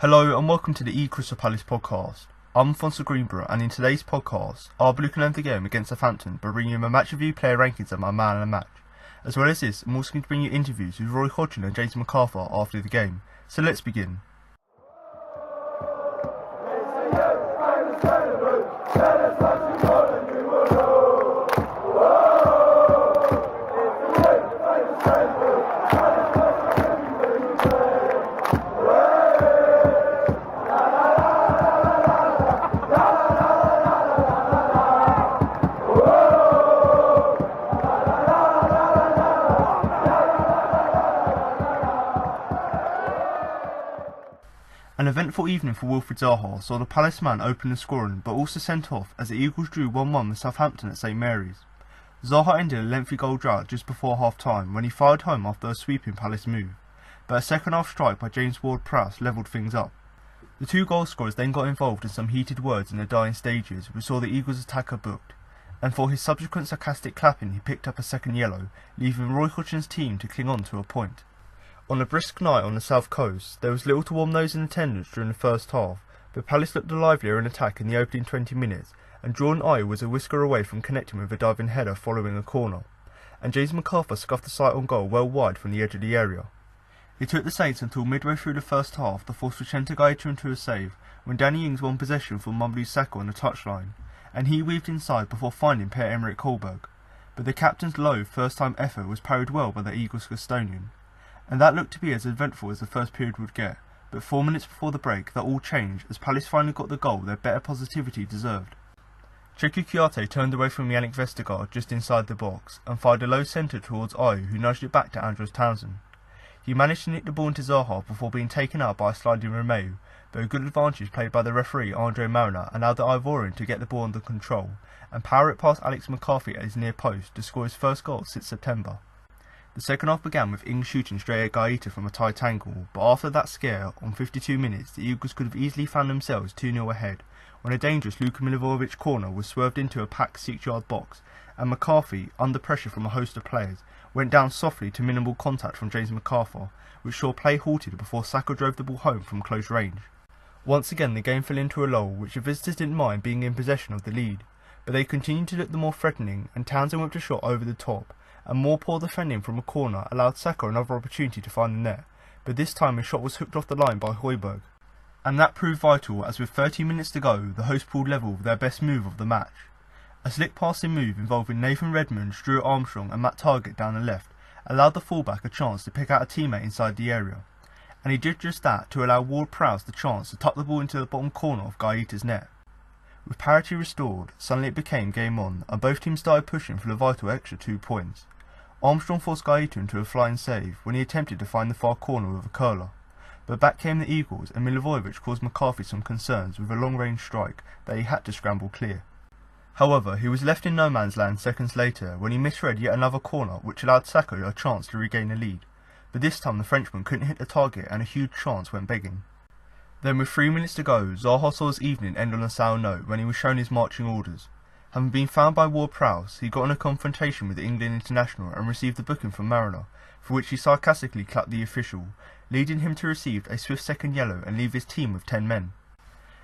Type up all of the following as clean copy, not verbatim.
Hello and welcome to the Crystal Palace podcast. I'm Alfonso Greenbrook, and in today's podcast, I'll be looking over the game against Southampton by bringing you my match review, player rankings and my man of the match. As well as this, I'm also going to bring you interviews with Roy Hodgson and James McArthur after the game. So let's begin. An eventful evening for Wilfried Zaha saw the Palace man open the scoring but also sent off as the Eagles drew 1-1 with Southampton at St Mary's. Zaha ended a lengthy goal drought just before half-time when he fired home after a sweeping Palace move, but a second-half strike by James Ward-Prowse levelled things up. The two goal scorers then got involved in some heated words in the dying stages which saw the Eagles attacker booked, and for his subsequent sarcastic clapping he picked up a second yellow, leaving Roy Hodgson's team to cling on to a point. On a brisk night on the south coast, there was little to warm those in attendance during the first half, but Palace looked livelier in attack in the opening 20 minutes, and Drawn Eye was a whisker away from connecting with a diving header following a corner, and James McArthur scuffed the sight on goal well wide from the edge of the area. It took the Saints until midway through the first half to force Vicente Gaeta into a save, when Danny Ings won possession from Mamadou Sakho on the touchline, and he weaved inside before finding Pierre-Emerick Højbjerg, but the captain's low first-time effort was parried well by the Eagles custodian. And that looked to be as eventful as the first period would get, but 4 minutes before the break that all changed as Palace finally got the goal their better positivity deserved. Cheku Kouyaté turned away from Yannick Vestergaard just inside the box and fired a low centre towards Ayew, who nudged it back to Andros Townsend. He managed to nick the ball into Zaha before being taken out by a sliding Romeu, but a good advantage played by the referee Andre Mariner allowed the Ivorian to get the ball under control and power it past Alex McCarthy at his near post to score his first goal since September. The second half began with Ings shooting straight at Gaeta from a tight angle, but after that scare, on 52 minutes, the Eagles could have easily found themselves 2-0 ahead, when a dangerous Luka Milivojevic corner was swerved into a packed 6-yard box, and McCarthy, under pressure from a host of players, went down softly to minimal contact from James McArthur, which saw play halted before Sakho drove the ball home from close range. Once again the game fell into a lull, which the visitors didn't mind being in possession of the lead, but they continued to look the more threatening, and Townsend whipped a shot over the top, and more poor defending from a corner allowed Sakho another opportunity to find the net, but this time his shot was hooked off the line by Højbjerg. And that proved vital as with 30 minutes to go, the hosts pulled level with their best move of the match. A slick passing move involving Nathan Redmond, Stuart Armstrong and Matt Targett down the left allowed the fullback a chance to pick out a teammate inside the area, and he did just that to allow Ward-Prowse the chance to tuck the ball into the bottom corner of Gaeta's net. With parity restored, suddenly it became game on, and both teams started pushing for the vital extra 2 points. Armstrong forced Gaeta into a flying save when he attempted to find the far corner with a curler, but back came the Eagles and Milivojevic caused McCarthy some concerns with a long-range strike that he had to scramble clear. However, he was left in no man's land seconds later when he misread yet another corner which allowed Sakho a chance to regain the lead, but this time the Frenchman couldn't hit the target and a huge chance went begging. Then with 3 minutes to go, Zaha saw his evening end on a sour note when he was shown his marching orders. Having been found by Ward-Prowse, he got in a confrontation with the England international and received the booking from Mariner, for which he sarcastically clapped the official, leading him to receive a swift second yellow and leave his team with 10 men.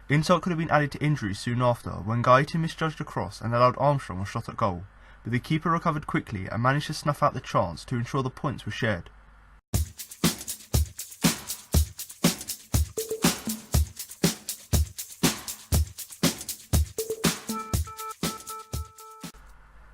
Insult could have been added to injuries soon after when Gaeta misjudged a cross and allowed Armstrong a shot at goal, but the keeper recovered quickly and managed to snuff out the chance to ensure the points were shared.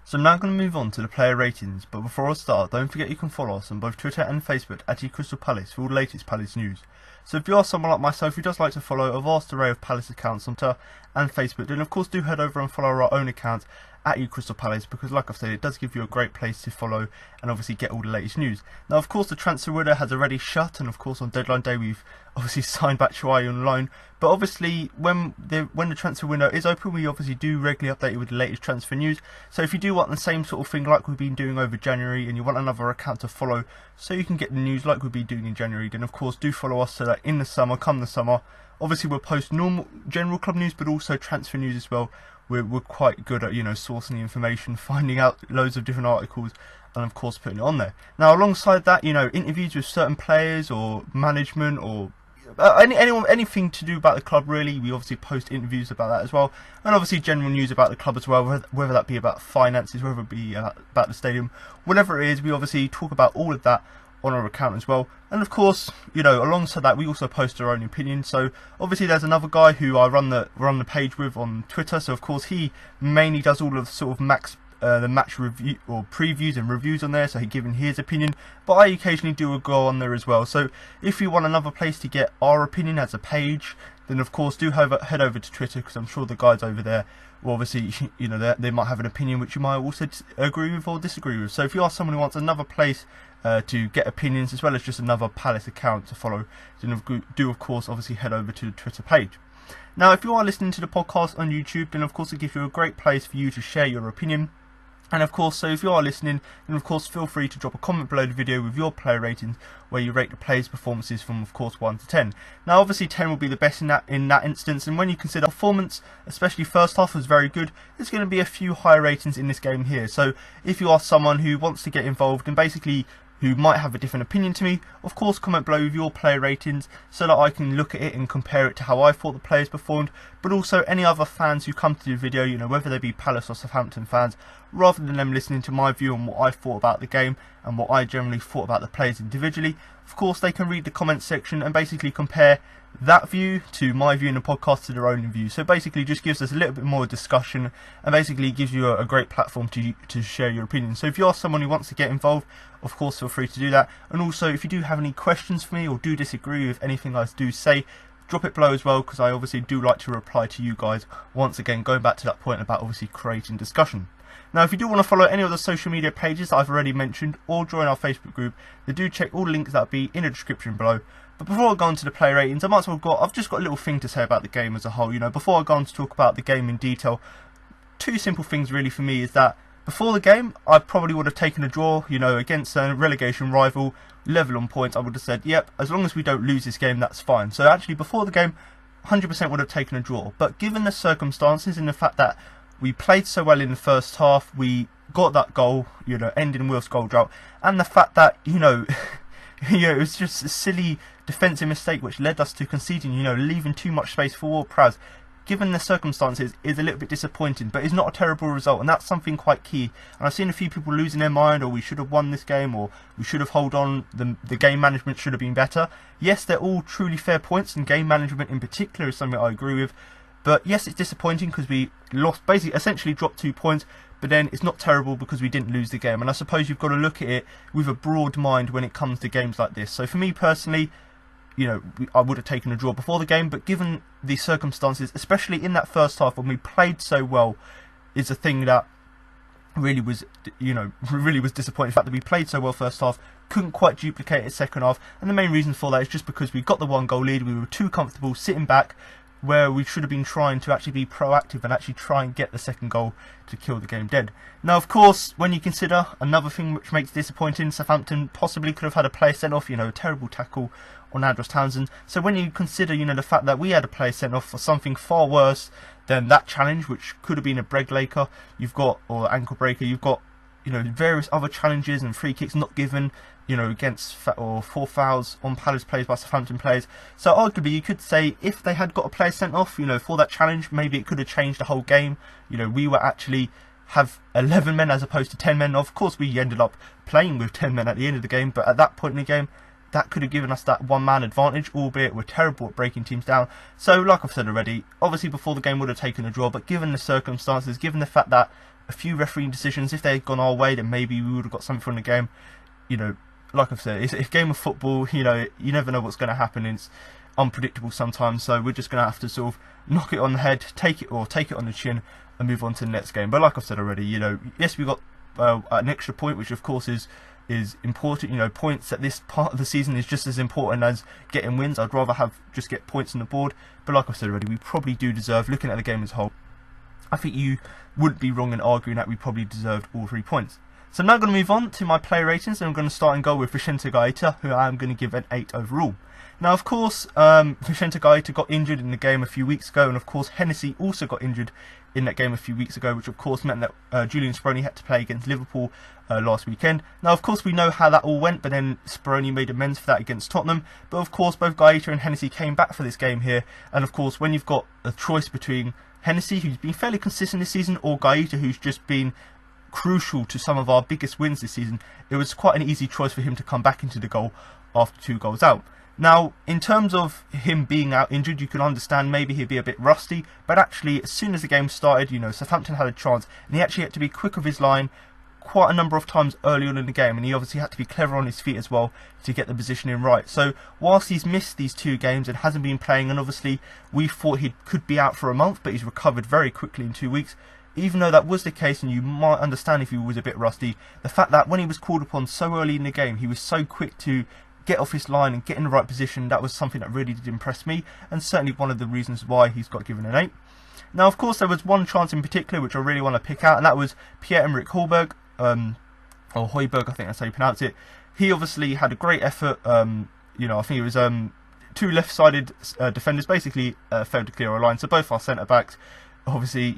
So I'm now going to move on to the player ratings, but before I start, don't forget you can follow us on both Twitter and Facebook at Crystal Palace for all the latest Palace news. So if you are someone like myself who does like to follow a vast array of Palace accounts on Twitter and Facebook, then of course do head over and follow our own account at Crystal Palace, because like I've said, it does give you a great place to follow and obviously get all the latest news. Now of course the transfer window has already shut, and of course on deadline day we've obviously signed Batshuayi on loan, but obviously when the transfer window is open, we obviously do regularly update you with the latest transfer news. So if you do want the same sort of thing like we've been doing over January, and you want another account to follow so you can get the news like we've been doing in January, then of course do follow us so that in the summer, come the summer, obviously we'll post normal general club news but also transfer news as well. We're quite good at, sourcing the information, finding out loads of different articles, and of course putting it on there. Now alongside that, interviews with certain players or management or anything to do about the club really. We obviously post interviews about that as well, and obviously general news about the club as well, whether that be about finances, whether it be about the stadium, whatever it is. We obviously talk about all of that on our account as well. And of course, you know, alongside that, we also post our own opinions. So obviously there's another guy who I run the page with on Twitter, so of course he mainly does all of sort of the match review or previews and reviews on there, so he's giving his opinion, but I occasionally do go on there as well. So if you want another place to get our opinion as a page, then of course do head over to Twitter, because I'm sure the guys over there will obviously, you know, they might have an opinion which you might also agree with or disagree with. So if you are someone who wants another place to get opinions as well as just another Palace account to follow, then do of course obviously head over to the Twitter page. Now if you are listening to the podcast on YouTube, then of course it gives you a great place for you to share your opinion. And of course, so if you are listening, then of course feel free to drop a comment below the video with your player ratings, where you rate the players' performances from of course 1 to 10. Now obviously 10 will be the best in that instance, and when you consider performance, especially first half, was very good, there's going to be a few higher ratings in this game here. So if you are someone who wants to get involved and basically who might have a different opinion to me, of course comment below with your player ratings so that I can look at it and compare it to how I thought the players performed, but also any other fans who come to the video, you know, whether they be Palace or Southampton fans, rather than them listening to my view on what I thought about the game and what I generally thought about the players individually. Of course they can read the comments section and basically compare that view to my view in the podcast to their own view. So basically just gives us a little bit more discussion and basically gives you a great platform to share your opinion. So if you are someone who wants to get involved, of course feel free to do that. And also if you do have any questions for me or do disagree with anything I do say, drop it below as well, because I obviously do like to reply to you guys, once again going back to that point about obviously creating discussion. Now if you do want to follow any of the social media pages that I've already mentioned or join our Facebook group, then do check all the links that will be in the description below. But before I go on to the player ratings, I've just got a little thing to say about the game as a whole. You know, before I go on to talk about the game in detail, two simple things really for me is that before the game, I probably would have taken a draw, you know, against a relegation rival, level on points. I would have said, yep, as long as we don't lose this game, that's fine. So actually before the game, 100% would have taken a draw. But given the circumstances and the fact that we played so well in the first half, we got that goal, you know, ending Wilf's goal drought, and the fact that, you know, it was just a silly defensive mistake which led us to conceding, you know, leaving too much space for Ward-Prowse, given the circumstances, is a little bit disappointing, but it's not a terrible result, and that's something quite key. And I've seen a few people losing their mind, or we should have won this game, or we should have held on, the game management should have been better. Yes, they're all truly fair points, and game management in particular is something I agree with. But yes, it's disappointing because we lost, basically, essentially dropped 2 points, but then it's not terrible because we didn't lose the game. And I suppose you've got to look at it with a broad mind when it comes to games like this. So for me personally, you know, I would have taken a draw before the game, but given the circumstances, especially in that first half when we played so well, is a thing that really was, you know, really was disappointing. The fact that we played so well first half, couldn't quite duplicate it second half, and the main reason for that is just because we got the 1 goal lead, we were too comfortable sitting back, where we should have been trying to actually be proactive and actually try and get the second goal to kill the game dead. Now of course, when you consider another thing which makes it disappointing, Southampton possibly could have had a player sent off, you know, a terrible tackle on Andros Townsend. So when you consider, you know, the fact that we had a player sent off for something far worse than that challenge, which could have been a break laker, you've got, or ankle breaker, you've got, you know, various other challenges and free kicks not given, you know, against or 4 fouls on Palace players by Southampton players. So arguably you could say if they had got a player sent off, you know, for that challenge, maybe it could have changed the whole game. You know, we were actually have 11 men as opposed to 10 men. Of course we ended up playing with 10 men at the end of the game, but at that point in the game, that could have given us that 1-man advantage, albeit we're terrible at breaking teams down. So like I've said already, obviously before the game would have taken a draw, but given the circumstances, given the fact that a few refereeing decisions, if they had gone our way, then maybe we would have got something from the game. You know, like I've said, it's a game of football, you know, you never know what's going to happen, it's unpredictable sometimes, so we're just going to have to sort of knock it on the head, take it on the chin, and move on to the next game. But like I've said already, you know, yes, we got an extra point, which of course is important. You know, points at this part of the season is just as important as getting wins. I'd rather just get points on the board, but like I've said already, we probably do deserve, looking at the game as a whole, I think you wouldn't be wrong in arguing that we probably deserved all 3 points. So I'm now going to move on to my player ratings, and I'm going to start and go with Vicente Gaeta, who I'm going to give an 8 overall. Now, of course, Vicente Gaeta got injured in the game a few weeks ago, and of course Hennessy also got injured in that game a few weeks ago, which of course meant that Julian Speroni had to play against Liverpool last weekend. Now, of course, we know how that all went, but then Speroni made amends for that against Tottenham. But of course, both Gaeta and Hennessy came back for this game here, and of course, when you've got a choice between Hennessy, who's been fairly consistent this season, or Gaeta, who's just been crucial to some of our biggest wins this season, it was quite an easy choice for him to come back into the goal after 2 goals out. Now, in terms of him being out injured, you can understand maybe he'd be a bit rusty, but actually, as soon as the game started, Southampton had a chance, and he actually had to be quick with his line quite a number of times early on in the game, and he obviously had to be clever on his feet as well to get the positioning right. So, whilst he's missed these 2 games and hasn't been playing, and obviously we thought he could be out for a month, but he's recovered very quickly in 2 weeks, even though that was the case, and you might understand if he was a bit rusty, the fact that when he was called upon so early in the game, he was so quick to get off his line and get in the right position, that was something that really did impress me, and certainly one of the reasons why he's got given an 8. Now, of course, there was one chance in particular which I really want to pick out, and that was Pierre-Emerick Højbjerg, or Højbjerg, I think that's how you pronounce it. He obviously had a great effort. I think it was 2 left-sided defenders basically failed to clear our line, so both our centre-backs, obviously,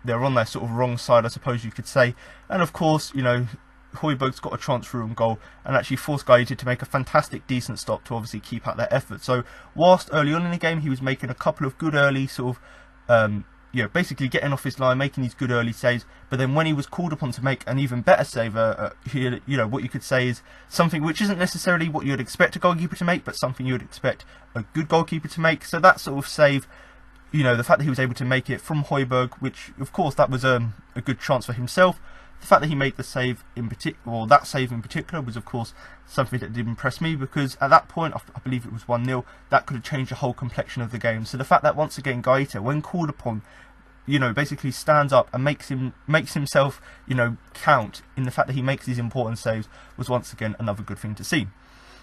they're on their sort of wrong side, I suppose you could say, and of course, Højbjerg's got a chance through on goal and actually forced Gaeta to make a fantastic, decent stop to obviously keep out their effort. So, whilst early on in the game he was making a couple of good early sort of, basically getting off his line, making these good early saves, but then when he was called upon to make an even better save, what you could say is something which isn't necessarily what you would expect a goalkeeper to make, but something you would expect a good goalkeeper to make. So that sort of save, the fact that he was able to make it from Højbjerg, which of course that was a good chance for himself. The fact that he made the save in particular, or that save in particular, was of course something that did impress me, because at that point, I believe it was 1-0, that could have changed the whole complexion of the game. So the fact that once again Gaeta, when called upon, basically stands up and makes himself, count in the fact that he makes these important saves, was once again another good thing to see.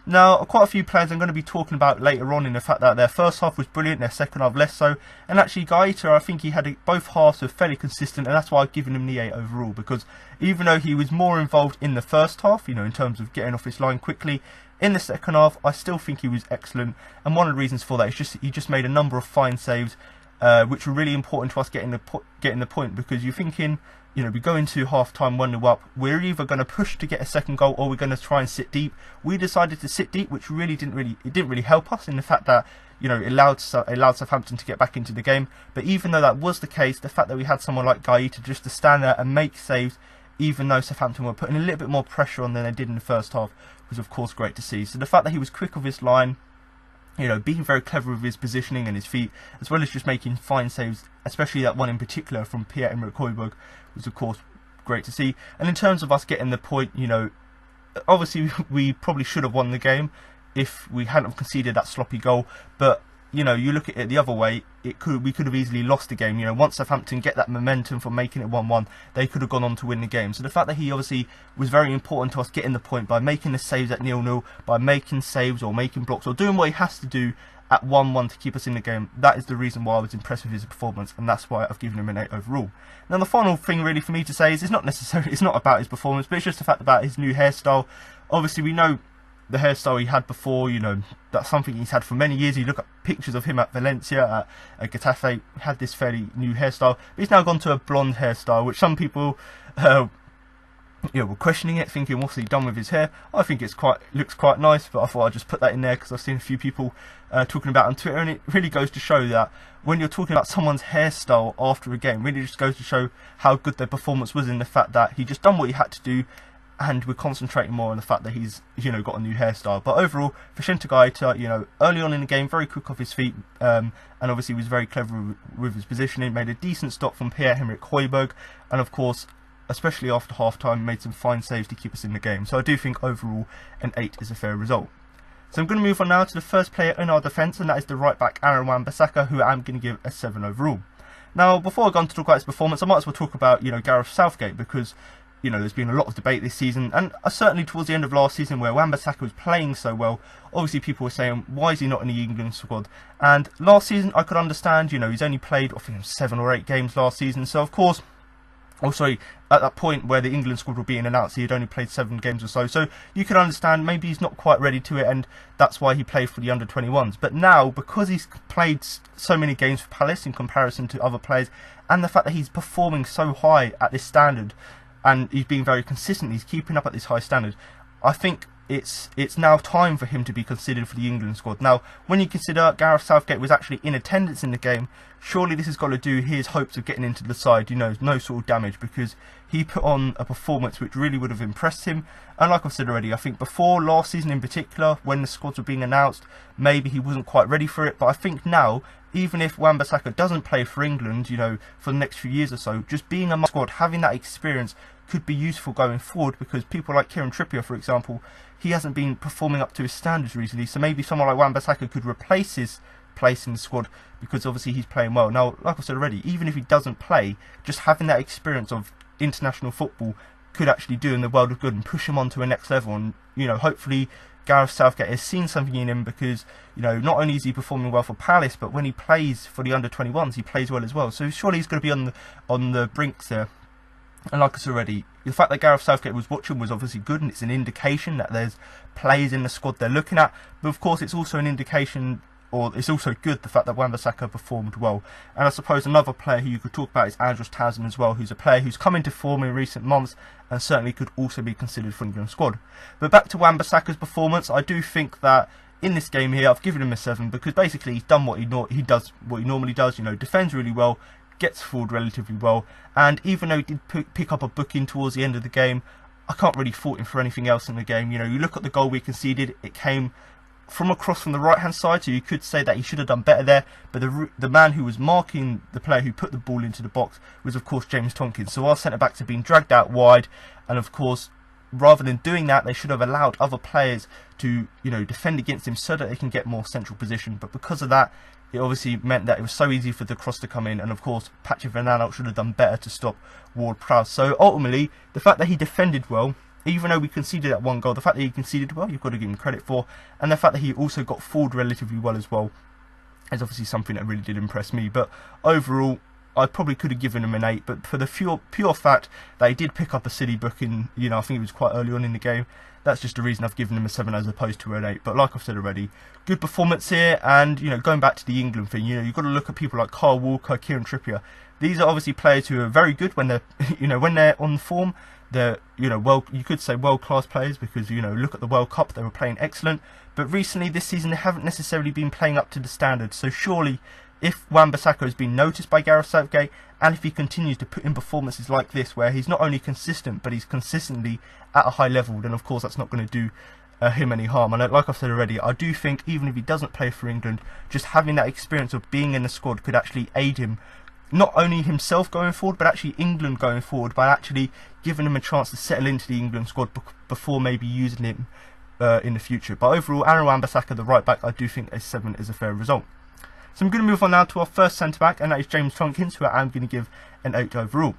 Now, quite a few players I'm going to be talking about later on, in the fact that their first half was brilliant, their second half less so, and actually Gaeta, I think he had both halves were fairly consistent, and that's why I've given him the 8 overall, because even though he was more involved in the first half, in terms of getting off his line quickly, in the second half I still think he was excellent, and one of the reasons for that is he just made a number of fine saves, which were really important to us getting the point, because you're thinking, we go into half-time 1-0 up, we're either going to push to get a second goal or we're going to try and sit deep. We decided to sit deep, which didn't really help us in the fact that, it allowed Southampton to get back into the game. But even though that was the case, the fact that we had someone like Gaeta just to stand there and make saves, even though Southampton were putting a little bit more pressure on than they did in the first half, was of course great to see. So the fact that he was quick with his line, being very clever with his positioning and his feet, as well as just making fine saves, especially that one in particular from Pierre-Emerick Højbjerg, was of course great to see. And in terms of us getting the point, obviously we probably should have won the game if we hadn't conceded that sloppy goal, but you look at it the other way, we could have easily lost the game. Once Southampton get that momentum from making it 1-1, they could have gone on to win the game. So the fact that he obviously was very important to us getting the point by making the saves at 0-0, by making saves or making blocks or doing what he has to do at 1-1 to keep us in the game, that is the reason why I was impressed with his performance, and that's why I've given him an 8 overall. Now, the final thing really for me to say is it's not about his performance, but it's just the fact about his new hairstyle. Obviously, we know the hairstyle he had before, that's something he's had for many years. You look at pictures of him at Valencia, at Getafe, had this fairly new hairstyle, but he's now gone to a blonde hairstyle, which some people were questioning it, thinking what's he done with his hair. I think looks quite nice, but I thought I'd just put that in there because I've seen a few people talking about it on Twitter, and it really goes to show that when you're talking about someone's hairstyle after a game, really just goes to show how good their performance was, in the fact that he just done what he had to do, and we're concentrating more on the fact that he's got a new hairstyle. But overall, Vicente Gaeta, early on in the game, very quick off his feet, and obviously was very clever with his positioning, made a decent stop from Pierre-Emerick Højbjerg, and of course, especially after half-time, made some fine saves to keep us in the game. So I do think overall an 8 is a fair result. So I'm going to move on now to the first player in our defence, and that is the right-back Aaron Wan-Bissaka, who I'm going to give a 7 overall. Now, before I go on to talk about his performance, I might as well talk about, Gareth Southgate, because there's been a lot of debate this season, and certainly towards the end of last season, where Wan-Bissaka was playing so well, obviously people were saying, why is he not in the England squad? And last season, I could understand, he's only played, I think, 7 or 8 games last season, so of course, Oh, sorry, at that point where the England squad were being announced, he had only played 7 games or so. So you can understand maybe he's not quite ready to it, and that's why he played for the under-21s. But now, because he's played so many games for Palace in comparison to other players, and the fact that he's performing so high at this standard, and he's being very consistent, he's keeping up at this high standard, I think it's now time for him to be considered for the England squad. Now, when you consider Gareth Southgate was actually in attendance in the game, surely this has got to do his hopes of getting into the side, no sort of damage, because he put on a performance which really would have impressed him. And like I've said already, I think before last season in particular, when the squads were being announced, maybe he wasn't quite ready for it. But I think now, even if Wan-Bissaka doesn't play for England, for the next few years or so, just being a squad, having that experience could be useful going forward, because people like Kieran Trippier, for example, he hasn't been performing up to his standards recently. So maybe someone like Wan-Bissaka could replace his place in the squad, because obviously he's playing well. Now, like I said already, even if he doesn't play, just having that experience of international football could actually do him the world of good and push him on to a next level. And hopefully Gareth Southgate has seen something in him, because not only is he performing well for Palace, but when he plays for the under-21s, he plays well as well. So surely he's going to be on the brinks there. And like I said already, the fact that Gareth Southgate was watching was obviously good, and it's an indication that there's players in the squad they're looking at. But of course, it's also an indication, or it's also good, the fact that Wan-Bissaka performed well. And I suppose another player who you could talk about is Andros Townsend as well, who's a player who's come into form in recent months and certainly could also be considered for the England squad. But back to Wan-Bissaka's performance, I do think that in this game here, I've given him a 7, because basically he's done what he normally does. Defends really well, gets forward relatively well, and even though he did pick up a booking towards the end of the game, I can't really fault him for anything else in the game. You look at the goal we conceded, it came from across from the right hand side, so you could say that he should have done better there, but the man who was marking the player who put the ball into the box was of course James Tompkins. So our centre backs have been dragged out wide, and of course, rather than doing that, they should have allowed other players to defend against him so that they can get more central position. But because of that, it obviously meant that it was so easy for the cross to come in, and of course Patrick Van Aanholt should have done better to stop Ward-Prowse. So ultimately, the fact that he defended well, even though we conceded that 1 goal, the fact that he conceded well, you've got to give him credit for, and the fact that he also got forward relatively well as well, is obviously something that really did impress me. But overall, I probably could have given him an 8, but for the pure fact that he did pick up a silly booking, I think it was quite early on in the game, that's just the reason I've given him a 7 as opposed to an 8. But like I've said already, good performance here, and going back to the England thing, you've got to look at people like Kyle Walker, Kieran Trippier. These are obviously players who are very good when they're when they're on form. They're you could say world-class players, because look at the World Cup, they were playing excellent. But recently this season they haven't necessarily been playing up to the standard. So surely, if Wan-Bissaka has been noticed by Gareth Southgate, and if he continues to put in performances like this, where he's not only consistent, but he's consistently at a high level, then of course that's not going to do him any harm. And like I've said already, I do think even if he doesn't play for England, just having that experience of being in the squad could actually aid him, not only himself going forward, but actually England going forward, by actually giving him a chance to settle into the England squad before maybe using him in the future. But overall, Aaron Wan-Bissaka, the right back, I do think a 7 is a fair result. So I'm going to move on now to our first centre-back, and that is James Tompkins, who I'm going to give an 8 overall.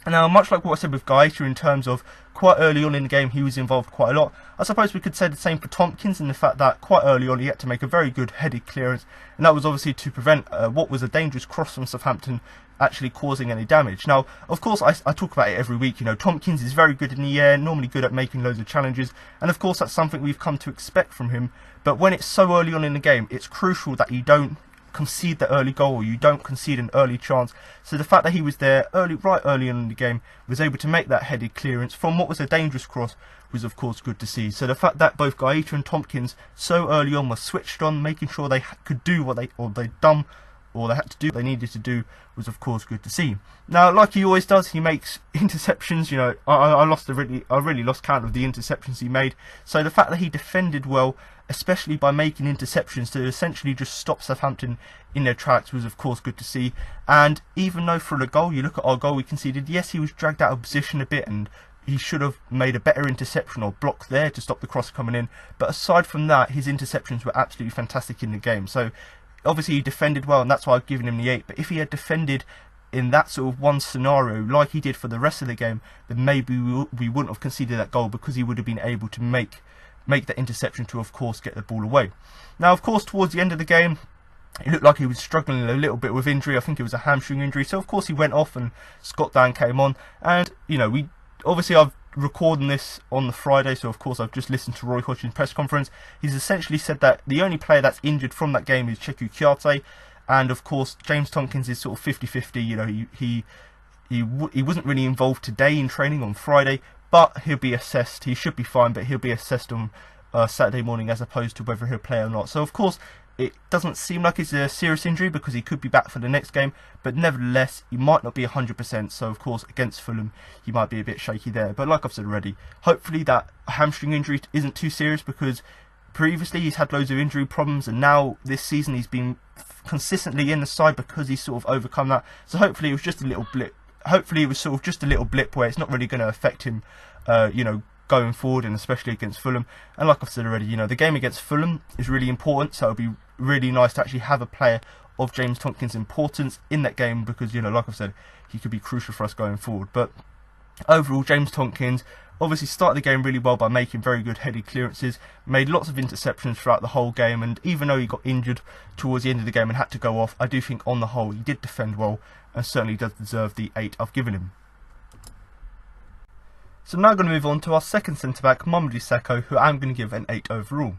And now, much like what I said with Gaeta, in terms of quite early on in the game he was involved quite a lot, I suppose we could say the same for Tompkins, in the fact that quite early on he had to make a very good headed clearance, and that was obviously to prevent what was a dangerous cross from Southampton actually causing any damage. Now, of course, I talk about it every week. Tompkins is very good in the air, normally good at making loads of challenges, and of course that's something we've come to expect from him. But when it's so early on in the game, it's crucial that you don't concede the early goal, or you don't concede an early chance. So the fact that he was there right early on in the game, was able to make that headed clearance from what was a dangerous cross, was of course good to see. So the fact that both Gaeta and Tompkins so early on were switched on, making sure they could do what they had to do, they needed to do, was of course good to see. Now, like he always does, he makes interceptions. I really lost count of the interceptions he made. So the fact that he defended well, especially by making interceptions to essentially just stop Southampton in their tracks, was of course good to see. And even though for the goal, you look at our goal we conceded, yes, he was dragged out of position a bit, and he should have made a better interception or block there to stop the cross coming in. But aside from that, his interceptions were absolutely fantastic in the game. So obviously he defended well, and that's why I've given him the 8. But if he had defended in that sort of one scenario like he did for the rest of the game, then maybe we wouldn't have conceded that goal, because he would have been able to make that interception to of course get the ball away. Now of course towards the end of the game, It looked like he was struggling a little bit with injury. I think it was a hamstring injury. So of course he went off and Scott Dan came on. And I've recording this on the Friday, so of course I've just listened to Roy Hodgson's press conference. He's essentially said that the only player that's injured from that game is Cheku Kouyaté, and of course James Tompkins is sort of 50-50. He wasn't really involved today in training on Friday, but he'll be assessed. He should be fine, but he'll be assessed on Saturday morning as opposed to whether he'll play or not. So of course it doesn't seem like it's a serious injury because he could be back for the next game, but nevertheless he might not be 100%, so of course against Fulham he might be a bit shaky there. But like I've said already, hopefully that hamstring injury isn't too serious, because previously he's had loads of injury problems, and now this season he's been consistently in the side because he's sort of overcome that. So hopefully it was just a little blip. Hopefully it was sort of just a little blip where it's not really going to affect him, going forward, and especially against Fulham. And like I've said already, the game against Fulham is really important, so it'll be really nice to actually have a player of James Tompkins' importance in that game, because like I've said, he could be crucial for us going forward. But overall, James Tompkins obviously started the game really well by making very good headed clearances, made lots of interceptions throughout the whole game, and even though he got injured towards the end of the game and had to go off, I do think on the whole he did defend well and certainly does deserve the 8 I've given him. So I'm now going to move on to our second centre-back, Mamadou Sakho, who I'm going to give an 8 overall.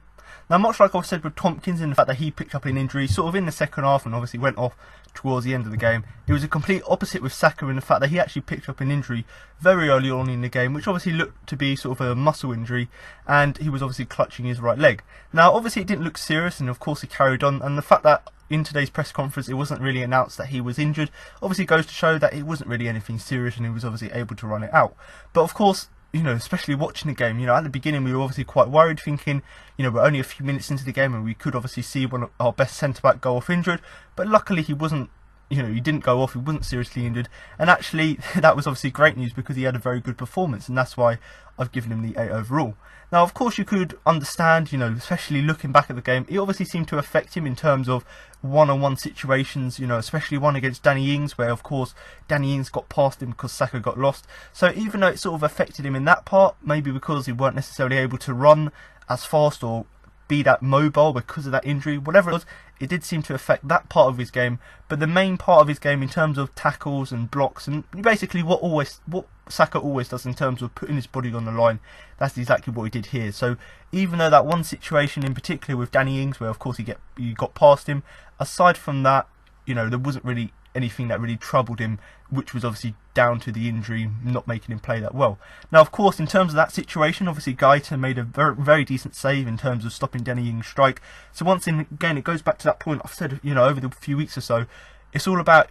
Now, much like I've said with Tompkins, in the fact that he picked up an injury sort of in the second half and obviously went off towards the end of the game, it was a complete opposite with Sakho in the fact that he actually picked up an injury very early on in the game, which obviously looked to be sort of a muscle injury, and he was obviously clutching his right leg. Now, obviously it didn't look serious, and of course he carried on, and the fact that in today's press conference it wasn't really announced that he was injured obviously goes to show that it wasn't really anything serious, and he was obviously able to run it out. But of course, especially watching the game, at the beginning we were obviously quite worried, thinking, we're only a few minutes into the game and we could obviously see one of our best centre-back go off injured. But luckily he wasn't, he didn't go off, he wasn't seriously injured. And actually that was obviously great news, because he had a very good performance, and that's why I've given him the 8 overall. Now, of course, you could understand, especially looking back at the game, it obviously seemed to affect him in terms of one-on-one situations, especially one against Danny Ings, where, of course, Danny Ings got past him because Sakho got lost. So even though it sort of affected him in that part, maybe because he weren't necessarily able to run as fast or be that mobile because of that injury, whatever it was, it did seem to affect that part of his game. But the main part of his game, in terms of tackles and blocks, and basically what Sakho always does in terms of putting his body on the line, that's exactly what he did here. So even though that one situation in particular with Danny Ings, where of course he got past him, aside from that, there wasn't really anything that really troubled him, which was obviously down to the injury not making him play that well. Now, of course, in terms of that situation, obviously Gaeta made a very, very decent save in terms of stopping Danny Ings' strike. So once again, it goes back to that point I've said, over the few weeks or so, it's all about,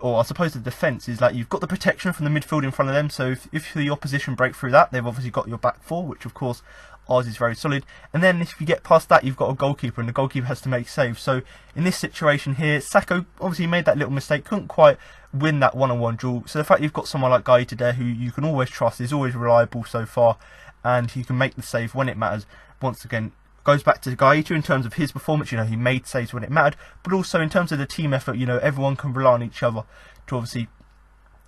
or I suppose the defence is like, you've got the protection from the midfield in front of them, so if the opposition break through that, they've obviously got your back four, which of course ours is very solid. And then if you get past that, you've got a goalkeeper, and the goalkeeper has to make saves. So in this situation here, Sakho obviously made that little mistake, couldn't quite win that one-on-one duel. So the fact you've got someone like Gaeta there, who you can always trust, is always reliable so far, and he can make the save when it matters. Once again, goes back to Gaeta in terms of his performance. He made saves when it mattered, but also in terms of the team effort, everyone can rely on each other to obviously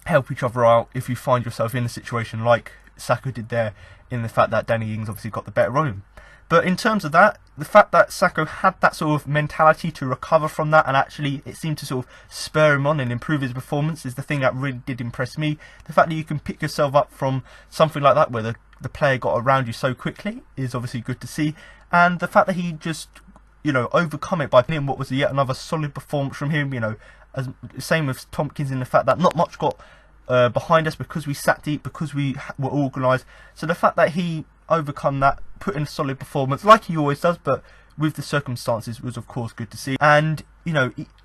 help each other out if you find yourself in a situation like Sakho did there, in the fact that Danny Ings obviously got the better on him. But in terms of that, the fact that Sakho had that sort of mentality to recover from that, and actually it seemed to sort of spur him on and improve his performance, is the thing that really did impress me. The fact that you can pick yourself up from something like that, where the player got around you so quickly, is obviously good to see. And the fact that he just, overcome it by playing what was yet another solid performance from him, as same with Tompkins, in the fact that not much got behind us because we sat deep, because we were organised. So the fact that he overcome that, put in a solid performance like he always does, but with the circumstances, was of course good to see. And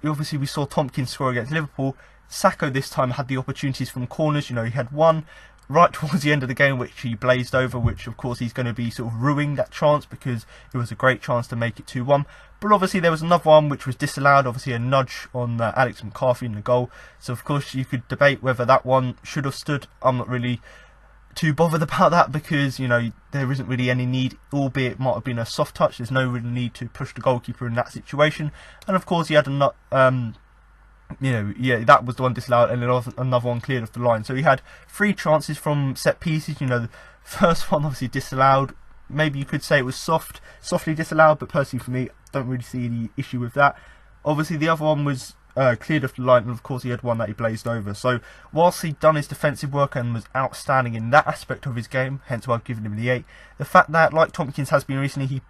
obviously we saw Tompkins score against Liverpool. Sakho this time had the opportunities from corners. He had one right towards the end of the game which he blazed over, which of course he's going to be sort of ruining that chance, because it was a great chance to make it 2-1. But obviously there was another one which was disallowed, obviously a nudge on Alex McCarthy in the goal. So of course you could debate whether that one should have stood. I'm not really too bothered about that, because there isn't really any need, albeit it might have been a soft touch. There's no real need to push the goalkeeper in that situation. And of course he had that was the one disallowed, and then another one cleared off the line. So he had 3 chances from set pieces. The first one obviously disallowed. Maybe you could say it was softly disallowed, but personally for me, don't really see any issue with that. Obviously, the other one was cleared off the line, and of course he had one that he blazed over. So whilst he'd done his defensive work and was outstanding in that aspect of his game, hence why I've given him the 8, the fact that, like Tompkins has been recently,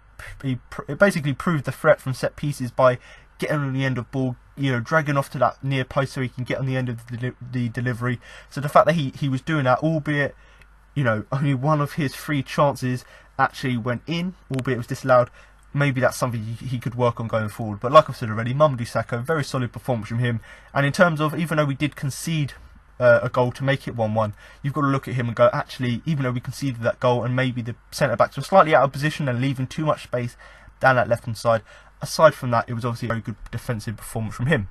he basically proved the threat from set pieces by getting on the end of ball, dragging off to that near post so he can get on the end of the delivery. So the fact that he was doing that, albeit only one of his 3 chances actually went in, albeit it was disallowed, maybe that's something he could work on going forward. But like I've said already, Mamadou Sakho, very solid performance from him. And in terms of, even though we did concede a goal to make it 1-1, you've got to look at him and go, actually, even though we conceded that goal and maybe the centre-backs were slightly out of position and leaving too much space down that left-hand side, aside from that, it was obviously a very good defensive performance from him.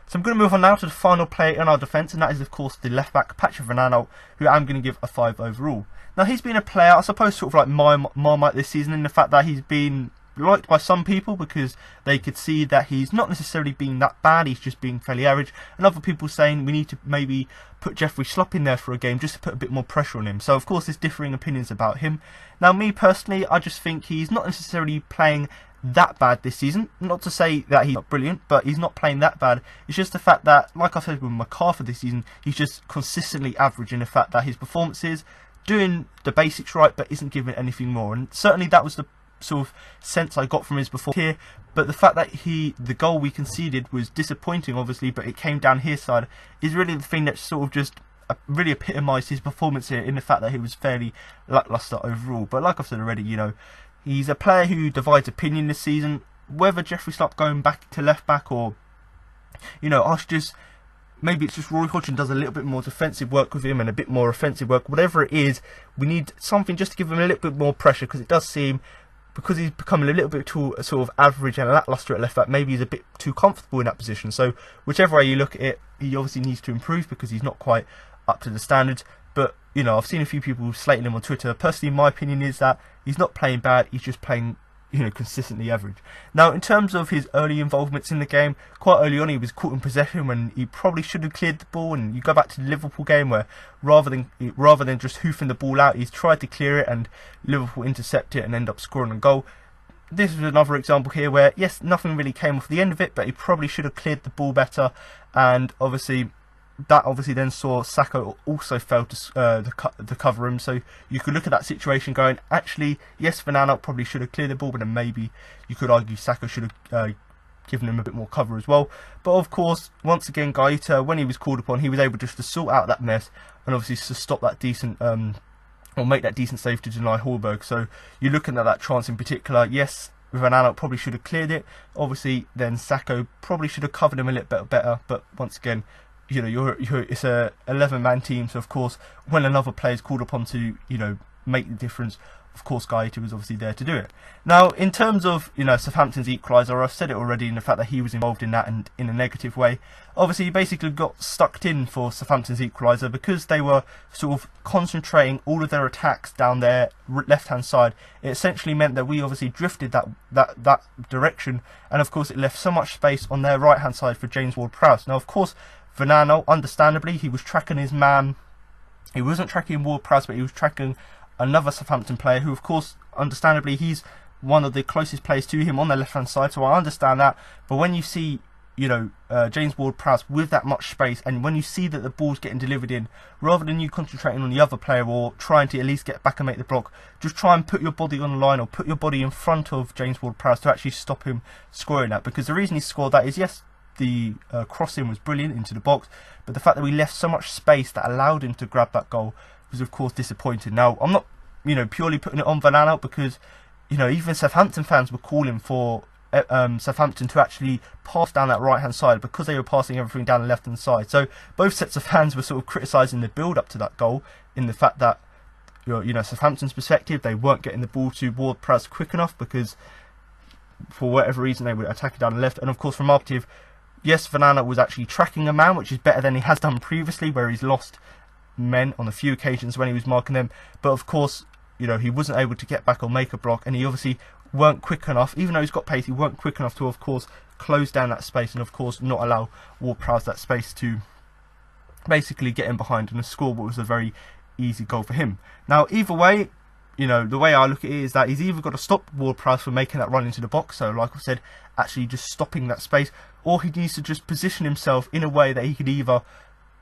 So I'm going to move on now to the final player in our defence, and that is, of course, the left-back, Patrick Van Aanholt, who I'm going to give a 5 overall. Now, he's been a player, I suppose, sort of like Marmite this season, in the fact that he's been liked by some people because they could see that he's not necessarily being that bad, he's just being fairly average, and other people saying we need to maybe put Jeffrey Schlupp in there for a game just to put a bit more pressure on him. So of course there's differing opinions about him. Now me personally, I just think he's not necessarily playing that bad this season. Not to say that he's not brilliant, but he's not playing that bad. It's just the fact that, like I said with MacArthur this season, he's just consistently average in the fact that his performances, doing the basics right but isn't giving anything more, and certainly that was the sort of sense I got from his performance here. But the fact that the goal we conceded was disappointing obviously, but it came down his side, is really the thing that sort of just really epitomised his performance here, in the fact that he was fairly lacklustre overall. But like I've said already, he's a player who divides opinion this season. Whether Jeffrey Schlupp going back to left back, or us just, maybe it's just Roy Hodgson does a little bit more defensive work with him and a bit more offensive work, whatever it is, we need something just to give him a little bit more pressure, because it does seem, because he's becoming a little bit too sort of average and lacklustre at left back, maybe he's a bit too comfortable in that position. So whichever way you look at it, he obviously needs to improve because he's not quite up to the standards. But I've seen a few people slating him on Twitter. Personally, my opinion is that he's not playing bad, he's just playing consistently average. Now, in terms of his early involvements in the game, quite early on he was caught in possession when he probably should have cleared the ball. And you go back to the Liverpool game where rather than just hoofing the ball out, he's tried to clear it and Liverpool intercept it and end up scoring a goal. This is another example here where, yes, nothing really came off the end of it, but he probably should have cleared the ball better. And obviously that then saw Sakho also fail to cover him. So you could look at that situation going, actually, yes, Van Aanholt probably should have cleared the ball, but then maybe you could argue Sakho should have given him a bit more cover as well. But of course, once again, Guaita, when he was called upon, he was able just to sort out that mess and obviously to stop that decent, or make that decent save to deny Hallberg. So you're looking at that chance in particular, yes, Van Aanholt probably should have cleared it. Obviously, then Sakho probably should have covered him a little bit better, but once again, it's a 11-man team, so of course when another player is called upon to make the difference, of course Guaita was obviously there to do it. Now, in terms of Southampton's equaliser, I've said it already in the fact that he was involved in that and in a negative way. Obviously he basically got stuck in for Southampton's equaliser because they were sort of concentrating all of their attacks down their left hand side. It essentially meant that we obviously drifted that direction, and of course it left so much space on their right hand side for James Ward-Prowse. Now of course Van Aanholt, understandably, he was tracking his man. He wasn't tracking Ward-Prowse, but he was tracking another Southampton player who, of course, understandably, he's one of the closest players to him on the left-hand side, so I understand that. But when you see, James Ward-Prowse with that much space, and when you see that the ball's getting delivered in, rather than you concentrating on the other player or trying to at least get back and make the block, just try and put your body on the line or put your body in front of James Ward-Prowse to actually stop him scoring that. Because the reason he scored that is, yes, the crossing was brilliant into the box, but the fact that we left so much space that allowed him to grab that goal was of course disappointing. Now, I'm not purely putting it on Van Aanholt, because even Southampton fans were calling for Southampton to actually pass down that right hand side, because they were passing everything down the left hand side. So both sets of fans were sort of criticising the build up to that goal, in the fact that Southampton's perspective, they weren't getting the ball to Ward-Prowse quick enough because for whatever reason they were attacking down the left. And of course from our perspective, yes, Van Aanholt was actually tracking a man, which is better than he has done previously, where he's lost men on a few occasions when he was marking them. But of course, he wasn't able to get back or make a block, and he obviously weren't quick enough, even though he's got pace, he weren't quick enough to, of course, close down that space and, of course, not allow Ward-Prowse that space to basically get in behind and score what was a very easy goal for him. Now, either way, you know, the way I look at it is that he's either got to stop Ward-Prowse from making that run into the box, so like I said, actually just stopping that space, or he needs to just position himself in a way that he could either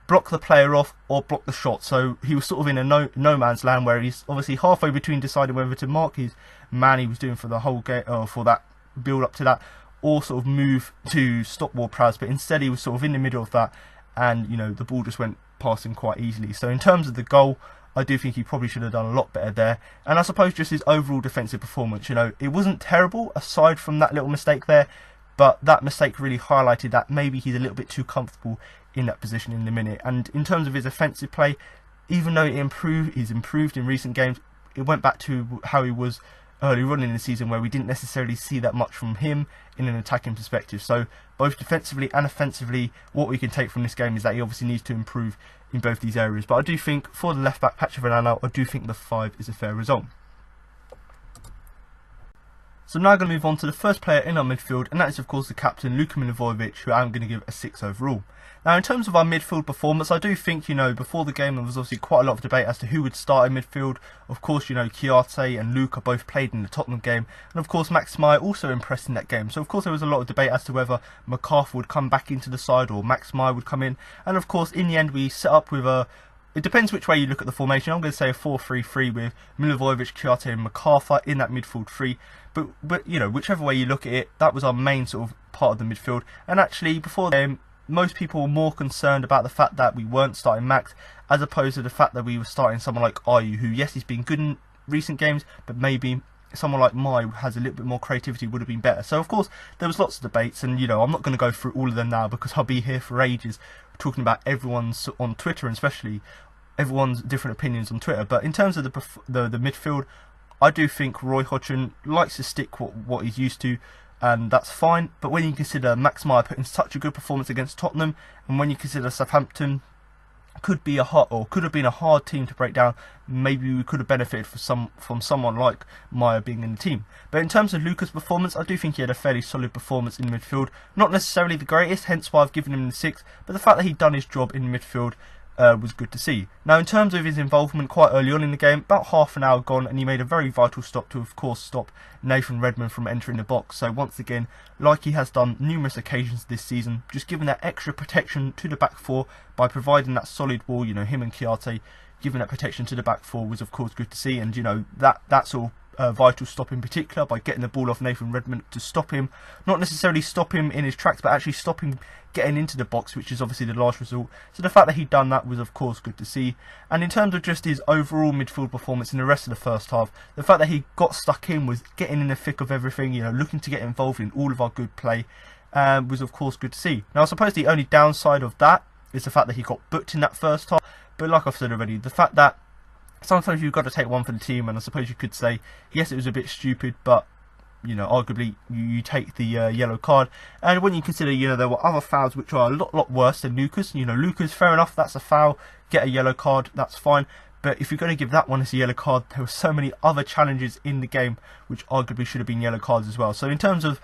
block the player off or block the shot. So he was sort of in a no man's land where he's obviously halfway between deciding whether to mark his man he was doing for the whole game, or for that build up to that, or sort of move to stop Ward-Prowse, but instead he was sort of in the middle of that, and you know, the ball just went past him quite easily. So in terms of the goal, I do think he probably should have done a lot better there. And I suppose just his overall defensive performance, you know, it wasn't terrible aside from that little mistake there, but that mistake really highlighted that maybe he's a little bit too comfortable in that position in the minute. And in terms of his offensive play, even though he's improved in recent games, it went back to how he was early on in the season, where we didn't necessarily see that much from him in an attacking perspective. So both defensively and offensively, what we can take from this game is that he obviously needs to improve in both these areas. But I do think for the left back, Patrick Vanana, I do think the 5 is a fair result. So I'm now going to move on to the first player in our midfield, and that is of course the captain, Luka Milivojevic, who I'm going to give a 6 overall. Now in terms of our midfield performance, I do think, you know, before the game there was obviously quite a lot of debate as to who would start in midfield. Of course, you know, Chiarte and Luka both played in the Tottenham game, and of course Max Meyer also impressed in that game. So of course there was a lot of debate as to whether McCarthy would come back into the side or Max Meyer would come in. And of course in the end we set up with a, it depends which way you look at the formation. I'm going to say a 4-3-3 with Milivojevic, Chiarte and McCarthy in that midfield 3. But you know, whichever way you look at it, that was our main sort of part of the midfield. And actually before the game, most people were more concerned about the fact that we weren't starting Max, as opposed to the fact that we were starting someone like Ayew, who, yes, he's been good in recent games, but maybe someone like Mai, who has a little bit more creativity, would have been better. So of course there was lots of debates, and you know, I'm not going to go through all of them now because I'll be here for ages talking about everyone's on Twitter, and especially everyone's different opinions on Twitter. But in terms of the midfield, I do think Roy Hodgson likes to stick what he's used to, and that's fine. But when you consider Max Meyer putting such a good performance against Tottenham, and when you consider Southampton could have been a hard team to break down, maybe we could have benefited from someone like Meyer being in the team. But in terms of Luka's performance, I do think he had a fairly solid performance in midfield. Not necessarily the greatest, hence why I've given him the 6, but the fact that he'd done his job in midfield was good to see. Now in terms of his involvement quite early on in the game, about half an hour gone, and he made a very vital stop to of course stop Nathan Redmond from entering the box. So once again, like he has done numerous occasions this season, just giving that extra protection to the back 4 by providing that solid wall. You know, him and Chiarte giving that protection to the back 4 was of course good to see. And you know, that's all vital stop in particular, by getting the ball off Nathan Redmond to stop him, not necessarily stop him in his tracks, but actually stop him getting into the box, which is obviously the last result. So the fact that he'd done that was of course good to see. And in terms of just his overall midfield performance in the rest of the first half, the fact that he got stuck in, was getting in the thick of everything, you know, looking to get involved in all of our good play, was of course good to see. Now I suppose the only downside of that is the fact that he got booked in that first half, but like I've said already, the fact that sometimes you've got to take one for the team, and I suppose you could say, yes, it was a bit stupid, but you know, arguably you take the yellow card. And when you consider, you know, there were other fouls which are a lot worse than Luka's. You know, Luka's, fair enough, that's a foul, get a yellow card, that's fine. But if you're going to give that one as a yellow card, there were so many other challenges in the game which arguably should have been yellow cards as well. So in terms of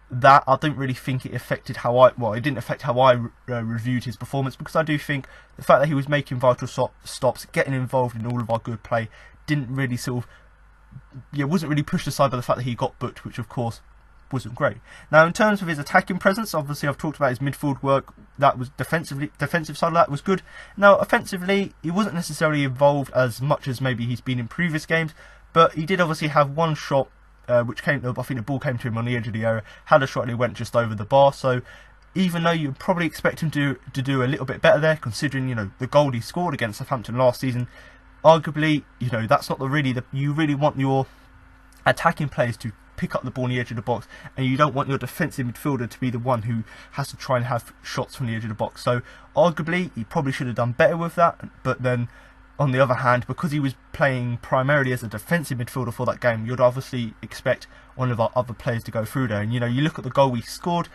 that, I don't really think it affected how it didn't affect how I reviewed his performance, because I do think the fact that he was making vital stops, getting involved in all of our good play, didn't really sort of, wasn't really pushed aside by the fact that he got booked, which of course wasn't great. Now in terms of his attacking presence, obviously I've talked about his midfield work. That was defensive side of that was good. Now offensively, he wasn't necessarily involved as much as maybe he's been in previous games, but he did obviously have one shot which came, I think the ball came to him on the edge of the area, had a shot and it went just over the bar. So even though you'd probably expect him to do a little bit better there, considering, you know, the goal he scored against Southampton last season, arguably, you know, that's not you really want your attacking players to pick up the ball on the edge of the box, and you don't want your defensive midfielder to be the one who has to try and have shots from the edge of the box. So arguably he probably should have done better with that. But then on the other hand, because he was playing primarily as a defensive midfielder for that game, you'd obviously expect one of our other players to go through there. And you know, you look at the goal we scored,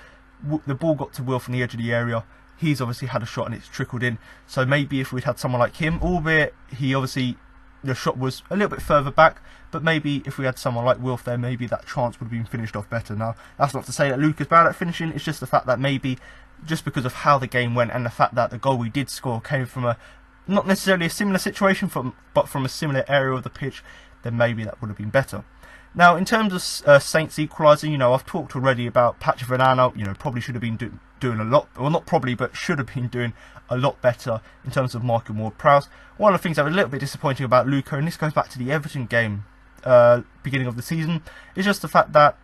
the ball got to Will from the edge of the area, he's obviously had a shot and it's trickled in. So maybe if we'd had someone like him, albeit he obviously, the shot was a little bit further back, but maybe if we had someone like Wilf there, maybe that chance would have been finished off better. Now that's not to say that Luke is bad at finishing, it's just the fact that maybe just because of how the game went, and the fact that the goal we did score came from a, not necessarily a similar situation, but from a similar area of the pitch, then maybe that would have been better. Now, in terms of Saints equalising, you know, I've talked already about Patrick Vanana. You know, probably should have been doing a lot, well, not probably, but should have been doing a lot better in terms of James Ward-Prowse. One of the things that was a little bit disappointing about Luca, and this goes back to the Everton game beginning of the season, is just the fact that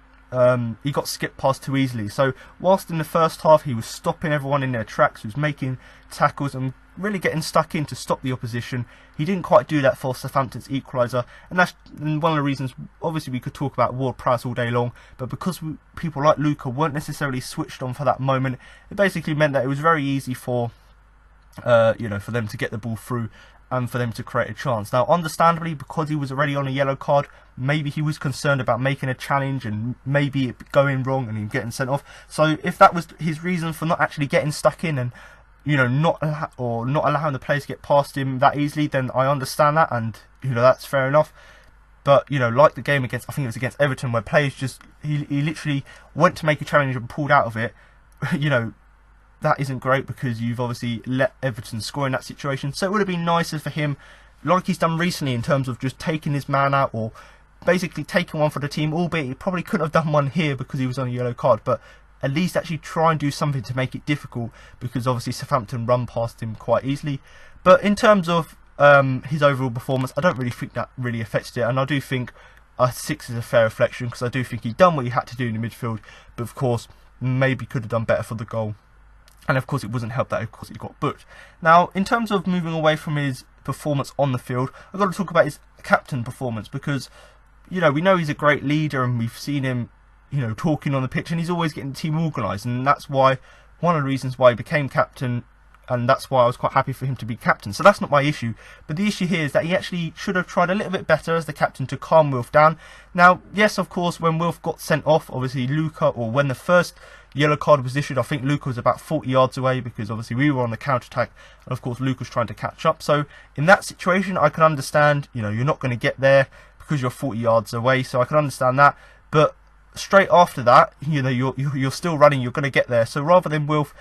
he got skipped past too easily. So whilst in the first half he was stopping everyone in their tracks, he was making tackles and really getting stuck in to stop the opposition, he didn't quite do that for Southampton's equaliser, and that's one of the reasons. Obviously we could talk about Ward-Prowse all day long, but because people like Luca weren't necessarily switched on for that moment, it basically meant that it was very easy for for them to get the ball through and for them to create a chance. Now, understandably, because he was already on a yellow card, maybe he was concerned about making a challenge and maybe it going wrong and him getting sent off. So if that was his reason for not actually getting stuck in and not allowing the players to get past him that easily, then I understand that, and that's fair enough. But like the game against, I think it was against Everton, where players just he literally went to make a challenge and pulled out of it. That isn't great, because you've obviously let Everton score in that situation. So it would have been nicer for him, like he's done recently, in terms of just taking his man out, or basically taking one for the team, albeit he probably couldn't have done one here because he was on a yellow card, but at least actually try and do something to make it difficult, because obviously Southampton run past him quite easily. But in terms of his overall performance, I don't really think that really affected it, and I do think a 6 is a fair reflection, because I do think he'd done what he had to do in the midfield, but of course maybe could have done better for the goal. And of course it wasn't helped that of course he got booked. Now, in terms of moving away from his performance on the field, I've got to talk about his captain performance, because we know he's a great leader, and we've seen him talking on the pitch, and he's always getting the team organised, and that's why one of the reasons why he became captain, and that's why I was quite happy for him to be captain. So that's not my issue, but the issue here is that he actually should have tried a little bit better as the captain to calm Wilf down. Now, yes, of course, when Wilf got sent off, obviously Luca, or when the first yellow card was issued, I think Luca was about 40 yards away, because obviously we were on the counter-attack, and of course Luca was trying to catch up. So in that situation I can understand, you're not going to get there because you're 40 yards away, so I can understand that. But straight after that, you're still running, you're going to get there. So rather than Wilf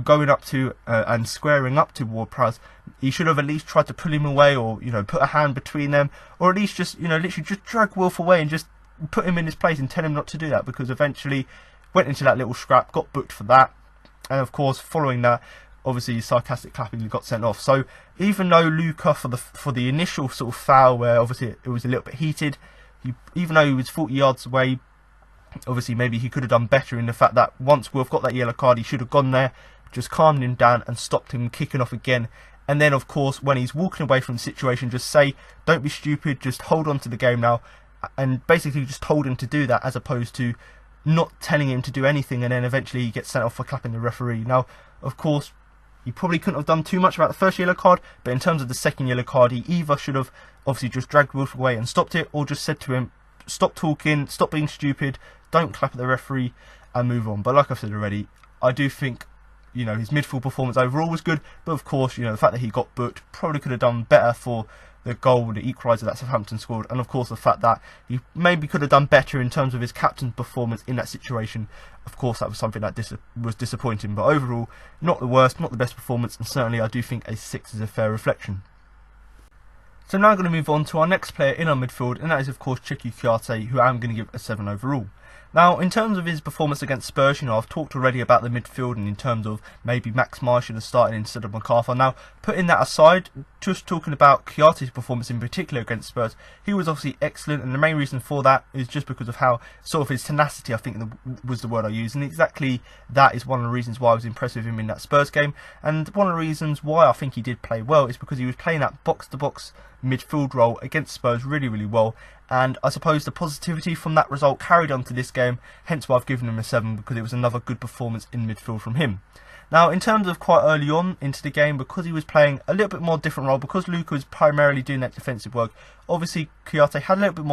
going up to and squaring up to Ward-Prowse, he should have at least tried to pull him away, or put a hand between them, or at least just literally just drag Wilf away and just put him in his place and tell him not to do that, because eventually went into that little scrap, got booked for that, and of course following that, obviously sarcastic clapping, got sent off. So even though Luca, for the initial sort of foul, where obviously it was a little bit heated, even though he was 40 yards away, obviously maybe he could have done better in the fact that once Wilf got that yellow card, he should have gone there, just calmed him down and stopped him kicking off again. And then of course when he's walking away from the situation, just say, don't be stupid, just hold on to the game now, and basically just told him to do that, as opposed to not telling him to do anything, and then eventually he gets sent off for clapping the referee. Now, of course, he probably couldn't have done too much about the first yellow card, but in terms of the second yellow card, he either should have obviously just dragged Wilf away and stopped it, or just said to him, stop talking, stop being stupid, don't clap at the referee, and move on. But like I've said already, I do think his midfield performance overall was good, but of course the fact that he got booked probably could have done better for the goal, the equaliser that Southampton scored, and of course the fact that he maybe could have done better in terms of his captain's performance in that situation. Of course that was something that was disappointing, but overall not the worst, not the best performance, and certainly I do think a 6 is a fair reflection. So now I'm going to move on to our next player in our midfield, and that is of course Cheikhou Kouyaté, who I'm going to give a 7 overall. Now, in terms of his performance against Spurs, I've talked already about the midfield, and in terms of maybe Max Meyer should have started instead of McArthur. Now, putting that aside, just talking about Kouyaté's performance in particular against Spurs, he was obviously excellent, and the main reason for that is just because of how, sort of his tenacity, I think was the word I used, and exactly that is one of the reasons why I was impressed with him in that Spurs game. And one of the reasons why I think he did play well is because he was playing that box-to-box midfield role against Spurs really, really well. And I suppose the positivity from that result carried on to this game, hence why I've given him a 7, because it was another good performance in midfield from him. Now, in terms of quite early on into the game, because he was playing a little bit more different role, because Luca was primarily doing that defensive work, obviously Kouyaté had a little bit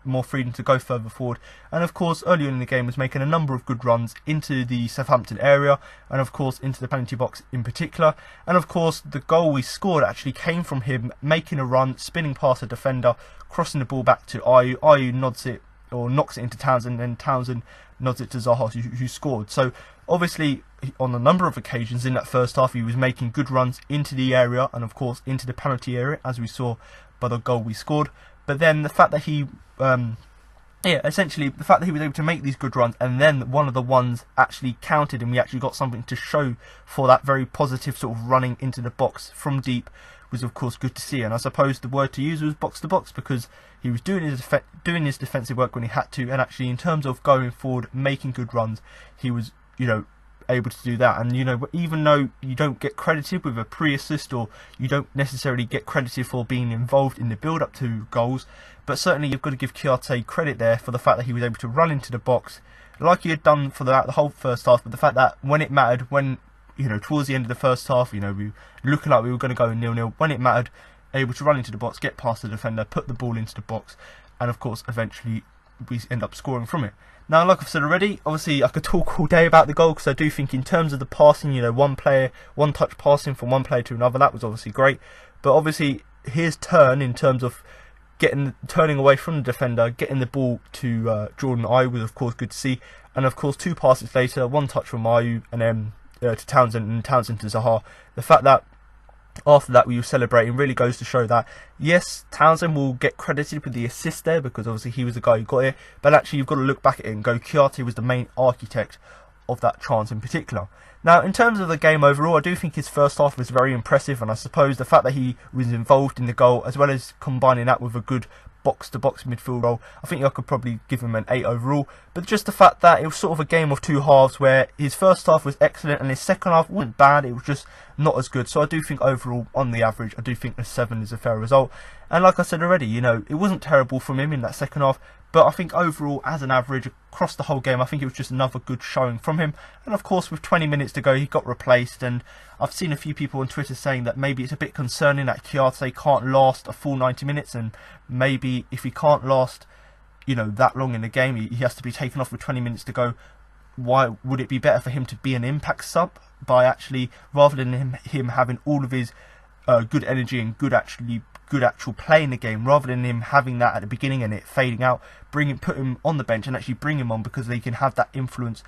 more freedom to go further forward, and of course early on in the game was making a number of good runs into the Southampton area, and of course into the penalty box in particular. And of course the goal we scored actually came from him making a run, spinning past a defender, crossing the ball back to Ayew. Ayew nods it, or knocks it into Townsend, and then Townsend nods it to Zaha, who scored. So obviously on a number of occasions in that first half he was making good runs into the area, and of course into the penalty area, as we saw by the goal we scored. But then the fact that he, essentially the fact that he was able to make these good runs, and then one of the ones actually counted, and we actually got something to show for that very positive sort of running into the box from deep, was of course good to see. And I suppose the word to use was box to box, because he was doing his defensive work when he had to, and actually in terms of going forward, making good runs, he was, able to do that. And even though you don't get credited with a pre-assist, or you don't necessarily get credited for being involved in the build-up to goals, but certainly you've got to give Kouyaté credit there for the fact that he was able to run into the box like he had done for the whole first half. But the fact that when it mattered, when towards the end of the first half, we were looking like we were going to go 0-0, when it mattered, able to run into the box, get past the defender, put the ball into the box, and of course eventually we end up scoring from it. Now, like I've said already, obviously I could talk all day about the goal, because I do think in terms of the passing, one touch passing from one player to another, that was obviously great. But obviously his turn in terms of turning away from the defender, getting the ball to Jordan Ayew was of course good to see. And of course 2 passes later, 1 touch from Ayew and then to Townsend, and Townsend to Zaha. The fact that after that we were celebrating really goes to show that yes, Townsend will get credited with the assist there, because obviously he was the guy who got it, but actually you've got to look back at it and go, Kouyaté was the main architect of that chance in particular. Now, in terms of the game overall, I do think his first half was very impressive, and I suppose the fact that he was involved in the goal, as well as combining that with a good box-to-box midfield role, I think I could probably give him an 8 overall. But just the fact that it was sort of a game of 2 halves, where his first half was excellent and his second half wasn't bad, it was just not as good. So I do think overall, on the average, I do think a 7 is a fair result. And like I said already, it wasn't terrible from him in that second half, but I think overall, as an average, across the whole game, I think it was just another good showing from him. And of course, with 20 minutes to go, he got replaced, and I've seen a few people on Twitter saying that maybe it's a bit concerning that Kouyaté can't last a full 90 minutes, and maybe if he can't last, that long in the game, he has to be taken off with 20 minutes to go. Why would it be better for him to be an impact sub, by actually, rather than him having all of his good energy and good actual play in the game, rather than him having that at the beginning and it fading out, put him on the bench and actually bring him on, because they can have that influence,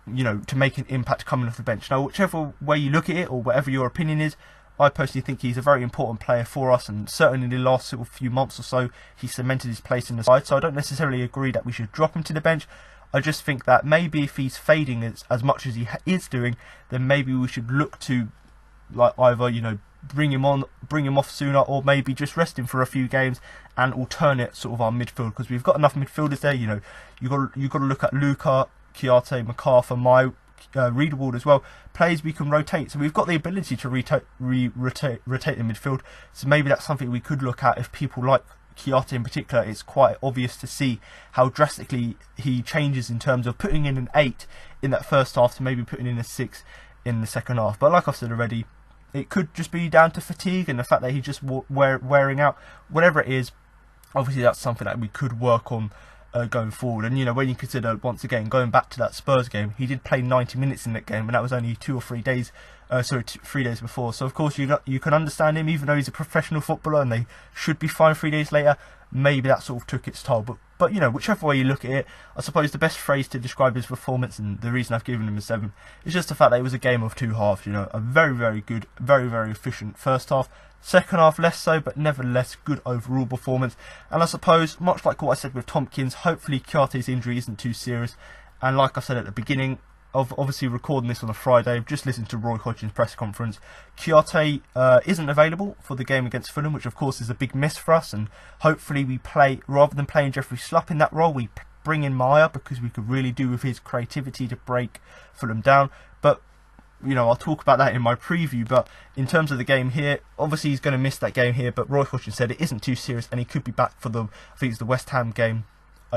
to make an impact coming off the bench. Now, whichever way you look at it, or whatever your opinion is, I personally think he's a very important player for us, and certainly in the last sort of few months or so, he cemented his place in the side. So I don't necessarily agree that we should drop him to the bench. I just think that maybe if he's fading as much as he is doing, then maybe we should look to, like, either bring him off sooner, or maybe just rest him for a few games and alternate sort of our midfield, because we've got enough midfielders there. You got to look at Luca, Kouyaté, McArthur, Meyer, Readable as well, players we can rotate. So we've got the ability to rotate the midfield. So maybe that's something we could look at. If people like Kouyaté in particular, it's quite obvious to see how drastically he changes in terms of putting in an 8 in that first half to maybe putting in a 6 in the second half. But like I've said already, it could just be down to fatigue and the fact that he's just wearing out. Whatever it is, obviously that's something that we could work on going forward. And when you consider, once again, going back to that Spurs game, he did play 90 minutes in that game, and that was only 2 or 3 days. 3 days before. So of course you can understand him, even though he's a professional footballer and they should be fine 3 days later. Maybe that sort of took its toll. But whichever way you look at it, I suppose the best phrase to describe his performance, and the reason I've given him a 7, is just the fact that it was a game of 2 halves. A very, very good, very, very efficient first half. Second half less so, but nevertheless good overall performance. And I suppose, much like what I said with Tompkins, hopefully Kouyaté's injury isn't too serious. And like I said at the beginning, of obviously recording this on a Friday, I've just listened to Roy Hodgson's press conference. Kouyaté isn't available for the game against Fulham, which of course is a big miss for us, and hopefully we play, rather than playing Jeffrey Schlupp in that role, we bring in Meyer, because we could really do with his creativity to break Fulham down. But I'll talk about that in my preview. But in terms of the game here, obviously he's going to miss that game here, but Roy Hodgson said it isn't too serious and he could be back for I think it's the West Ham game.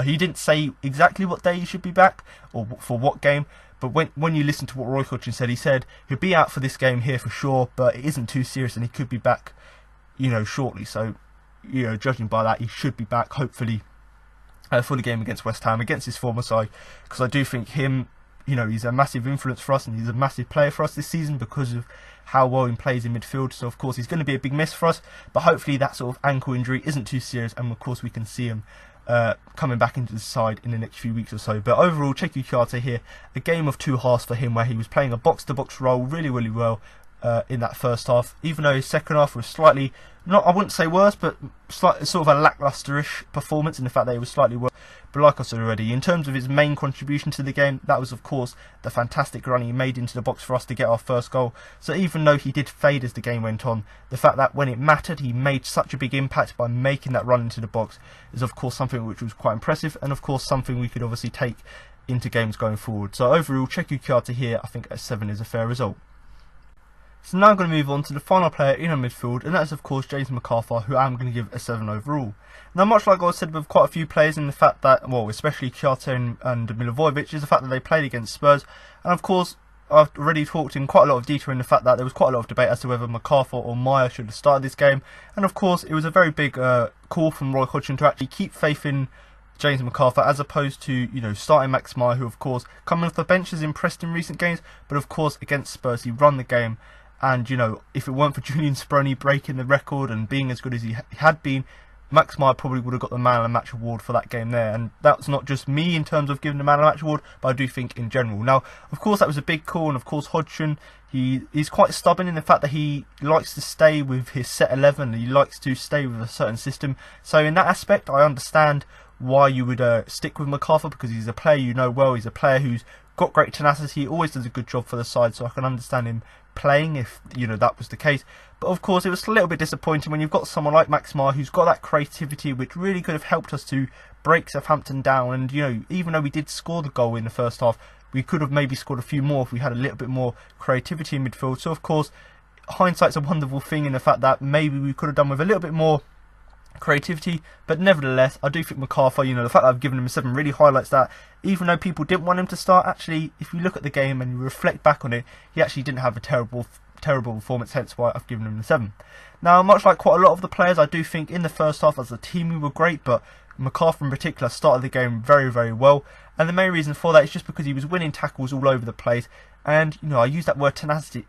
He didn't say exactly what day he should be back or for what game, but when you listen to what Roy Hodgson said, he said he'll be out for this game here for sure, but it isn't too serious and he could be back, shortly. So, judging by that, he should be back, hopefully, for the game against West Ham, against his former side, because I do think him, he's a massive influence for us and he's a massive player for us this season because of how well he plays in midfield. So of course he's going to be a big miss for us, but hopefully that sort of ankle injury isn't too serious, and of course we can see him coming back into the side in the next few weeks or so. But overall, Cheikh Kouyaté here, a game of 2 halves for him, where he was playing a box-to-box role really, really well. in that first half, even though his second half was slightly, not, I wouldn't say worse, but slightly sort of a lacklusterish performance in the fact that it was slightly worse. But like I said already, in terms of his main contribution to the game, that was of course the fantastic run he made into the box for us to get our first goal. So even though he did fade as the game went on, the fact that when it mattered he made such a big impact by making that run into the box is of course something which was quite impressive, and of course something we could obviously take into games going forward. So overall, Cheku Kouyaté here, I think a 7 is a fair result. So now I'm going to move on to the final player in our midfield, and that is of course James McArthur, who I'm going to give a 7 overall. Now, much like I said with quite a few players, in the fact that, well, especially Kouyaté and Milivojevic, is the fact that they played against Spurs, and of course I've already talked in quite a lot of detail in the fact that there was quite a lot of debate as to whether McArthur or Meyer should have started this game, and of course it was a very big call from Roy Hodgson to actually keep faith in James McArthur, as opposed to, you know, starting Max Meyer, who of course coming off the bench has impressed in recent games, but of course against Spurs he run the game. And, you know, if it weren't for Julian Speroni breaking the record and being as good as he had been, Max Meyer probably would have got the Man of the Match award for that game there. And that's not just me in terms of giving the Man of the Match award, but I do think in general. Now, of course, that was a big call, and of course Hodgson, he's quite stubborn in the fact that he likes to stay with his set 11, and he likes to stay with a certain system. So in that aspect, I understand why you would stick with McArthur, because he's a player you know well, he's a player who's got great tenacity, always does a good job for the side, so I can understand him playing if, you know, that was the case. But of course it was a little bit disappointing when you've got someone like Max Meyer who's got that creativity which really could have helped us to break Southampton down. And, you know, even though we did score the goal in the first half, we could have maybe scored a few more if we had a little bit more creativity in midfield. So of course hindsight's a wonderful thing in the fact that maybe we could have done with a little bit more creativity, but nevertheless I do think McArthur, you know, the fact that I've given him a 7 really highlights that even though people didn't want him to start, actually if you look at the game and you reflect back on it, he actually didn't have a terrible performance, hence why I've given him the 7. Now, much like quite a lot of the players, I do think in the first half as a team we were great, but McArthur in particular started the game very, very well, and the main reason for that is just because he was winning tackles all over the place. And, you know, I use that word tenacity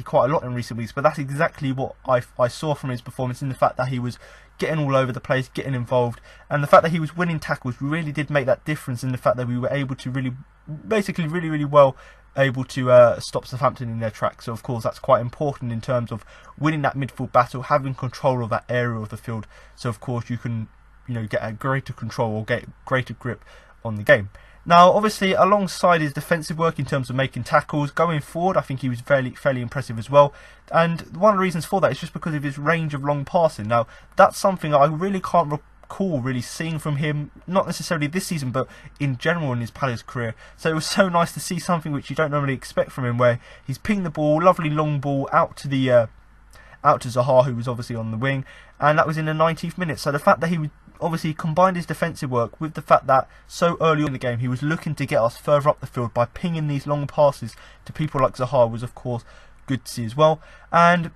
quite a lot in recent weeks, but that's exactly what I saw from his performance, in the fact that he was getting all over the place, getting involved, and the fact that he was winning tackles really did make that difference, in the fact that we were able to really well able to stop Southampton in their tracks. So of course that's quite important in terms of winning that midfield battle, having control of that area of the field, so of course you can, you know, get a greater control or get greater grip on the game. Now, obviously, alongside his defensive work in terms of making tackles, going forward, I think he was fairly impressive as well. And one of the reasons for that is just because of his range of long passing. Now, that's something I really can't recall really seeing from him, not necessarily this season, but in general in his Palace career. So it was so nice to see something which you don't normally expect from him, where he's pinged the ball, lovely long ball out to the out to Zaha, who was obviously on the wing, and that was in the 90th minute. So the fact that he obviously combined his defensive work with the fact that so early on in the game he was looking to get us further up the field by pinging these long passes to people like Zaha was of course good to see as well. And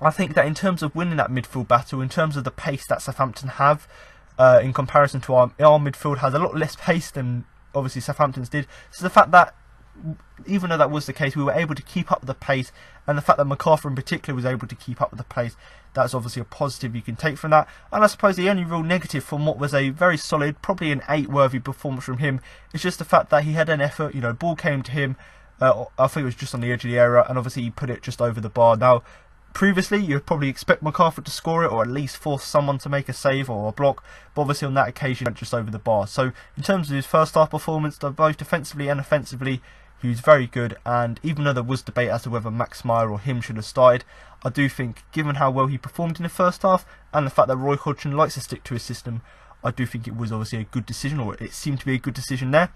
I think that in terms of winning that midfield battle, in terms of the pace that Southampton have in comparison to our midfield has a lot less pace than obviously Southampton's did. So the fact that even though that was the case, we were able to keep up with the pace, and the fact that McArthur in particular was able to keep up with the pace, that's obviously a positive you can take from that. And I suppose the only real negative from what was a very solid, probably an 8 worthy performance from him, is just the fact that he had an effort, you know, ball came to him, I think it was just on the edge of the area, and obviously he put it just over the bar. Now, previously you'd probably expect McArthur to score it, or at least force someone to make a save or a block, but obviously on that occasion it went just over the bar. So in terms of his first half performance, both defensively and offensively, he was very good. And even though there was debate as to whether Max Meyer or him should have started, I do think, given how well he performed in the first half and the fact that Roy Hodgson likes to stick to his system, I do think it was obviously a good decision, or it seemed to be a good decision there.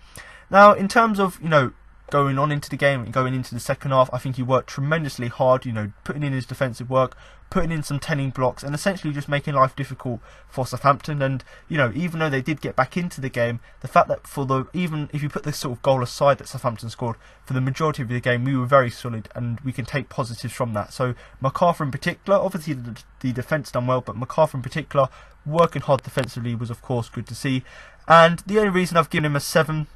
Now, in terms of, you know, going on into the game and going into the second half, I think he worked tremendously hard, you know, putting in his defensive work, putting in some tenning blocks, and essentially just making life difficult for Southampton. And, you know, even though they did get back into the game, the fact that even if you put this sort of goal aside that Southampton scored, for the majority of the game we were very solid, and we can take positives from that. So McArthur in particular, obviously the defence done well, but McArthur in particular working hard defensively was of course good to see. And the only reason I've given him a 7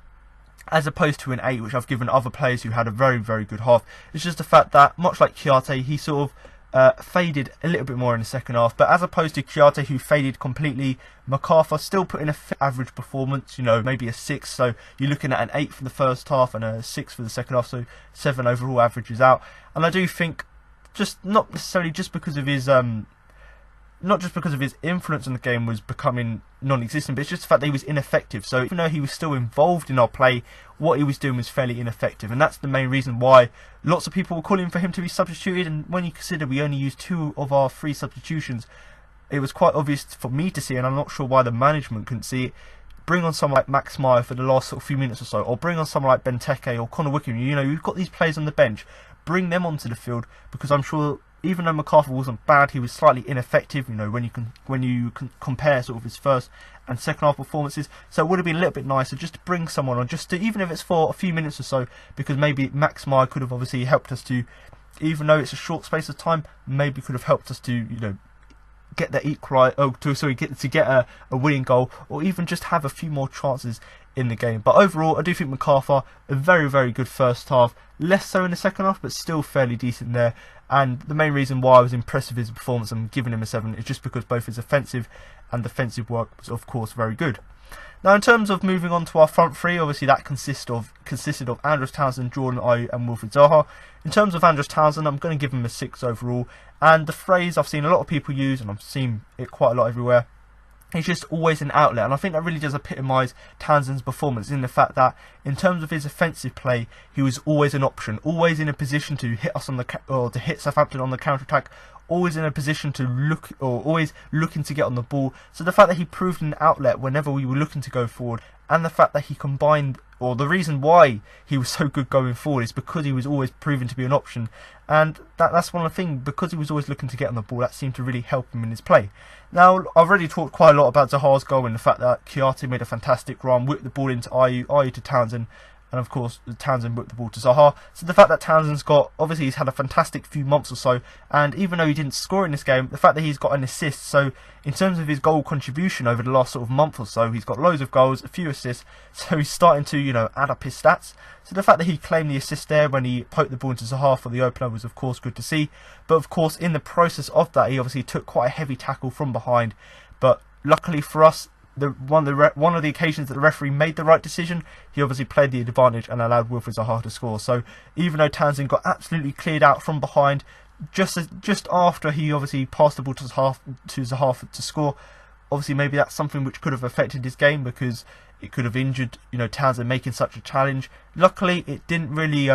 as opposed to an 8, which I've given other players who had a very, very good half, it's just the fact that, much like Kouyaté, he sort of faded a little bit more in the second half. But as opposed to Kouyaté, who faded completely, McArthur still put in a average performance, you know, maybe a 6. So you're looking at an 8 for the first half and a 6 for the second half, so 7 overall averages out. And I do think not necessarily just because of his not just because of his influence on the game was becoming non-existent, but it's just the fact that he was ineffective. So even though he was still involved in our play, what he was doing was fairly ineffective, and that's the main reason why lots of people were calling for him to be substituted. And when you consider we only used 2 of our 3 substitutions, it was quite obvious for me to see, and I'm not sure why the management couldn't see it. Bring on someone like Max Meyer for the last sort of few minutes or so, or bring on someone like Benteke or Connor Wickham. You know, you've got these players on the bench. Bring them onto the field, because I'm sure even though McArthur wasn't bad, he was slightly ineffective. You know, when you can compare sort of his first and second half performances. So it would have been a little bit nicer just to bring someone on, just to, even if it's for a few minutes or so, because maybe Max Meyer could have obviously helped us to, even though it's a short space of time, maybe could have helped us to, you know, get the get a winning goal, or even just have a few more chances in the game. But overall, I do think McArthur, a very, very good first half, less so in the second half, but still fairly decent there. And the main reason why I was impressed with his performance and giving him a 7 is just because both his offensive and defensive work was, of course, very good. Now, in terms of moving on to our front 3, obviously that consisted of Andros Townsend, Jordan Ayew and Wilfried Zaha. In terms of Andros Townsend, I'm going to give him a 6 overall. And the phrase I've seen a lot of people use, and I've seen it quite a lot everywhere, he's just always an outlet, and I think that really does epitomise Townsend's performance, in the fact that in terms of his offensive play, he was always an option, always in a position to hit us on the or to hit Southampton on the counter attack, always in a position to look, or always looking to get on the ball. So the fact that he proved an outlet whenever we were looking to go forward, and the fact that he combined, or the reason why he was so good going forward, is because he was always proven to be an option, and that's one of the things, because he was always looking to get on the ball, that seemed to really help him in his play. Now, I've already talked quite a lot about Zaha's goal, and the fact that Chiarte made a fantastic run, whipped the ball into Ayew to Townsend, and of course Townsend whipped the ball to Zaha. So the fact that Townsend's got, obviously he's had a fantastic few months or so, and even though he didn't score in this game, the fact that he's got an assist, so in terms of his goal contribution over the last sort of month or so, he's got loads of goals, a few assists, so he's starting to, you know, add up his stats. So the fact that he claimed the assist there when he poked the ball into Zaha for the opener was of course good to see, but of course in the process of that he obviously took quite a heavy tackle from behind, but luckily for us, one of the occasions that the referee made the right decision, he obviously played the advantage and allowed Wilfried Zaha to score. So even though Townsend got absolutely cleared out from behind, just after he obviously passed the ball to Zaha to score, obviously maybe that's something which could have affected his game, because it could have injured, you know, Townsend making such a challenge. Luckily, it didn't really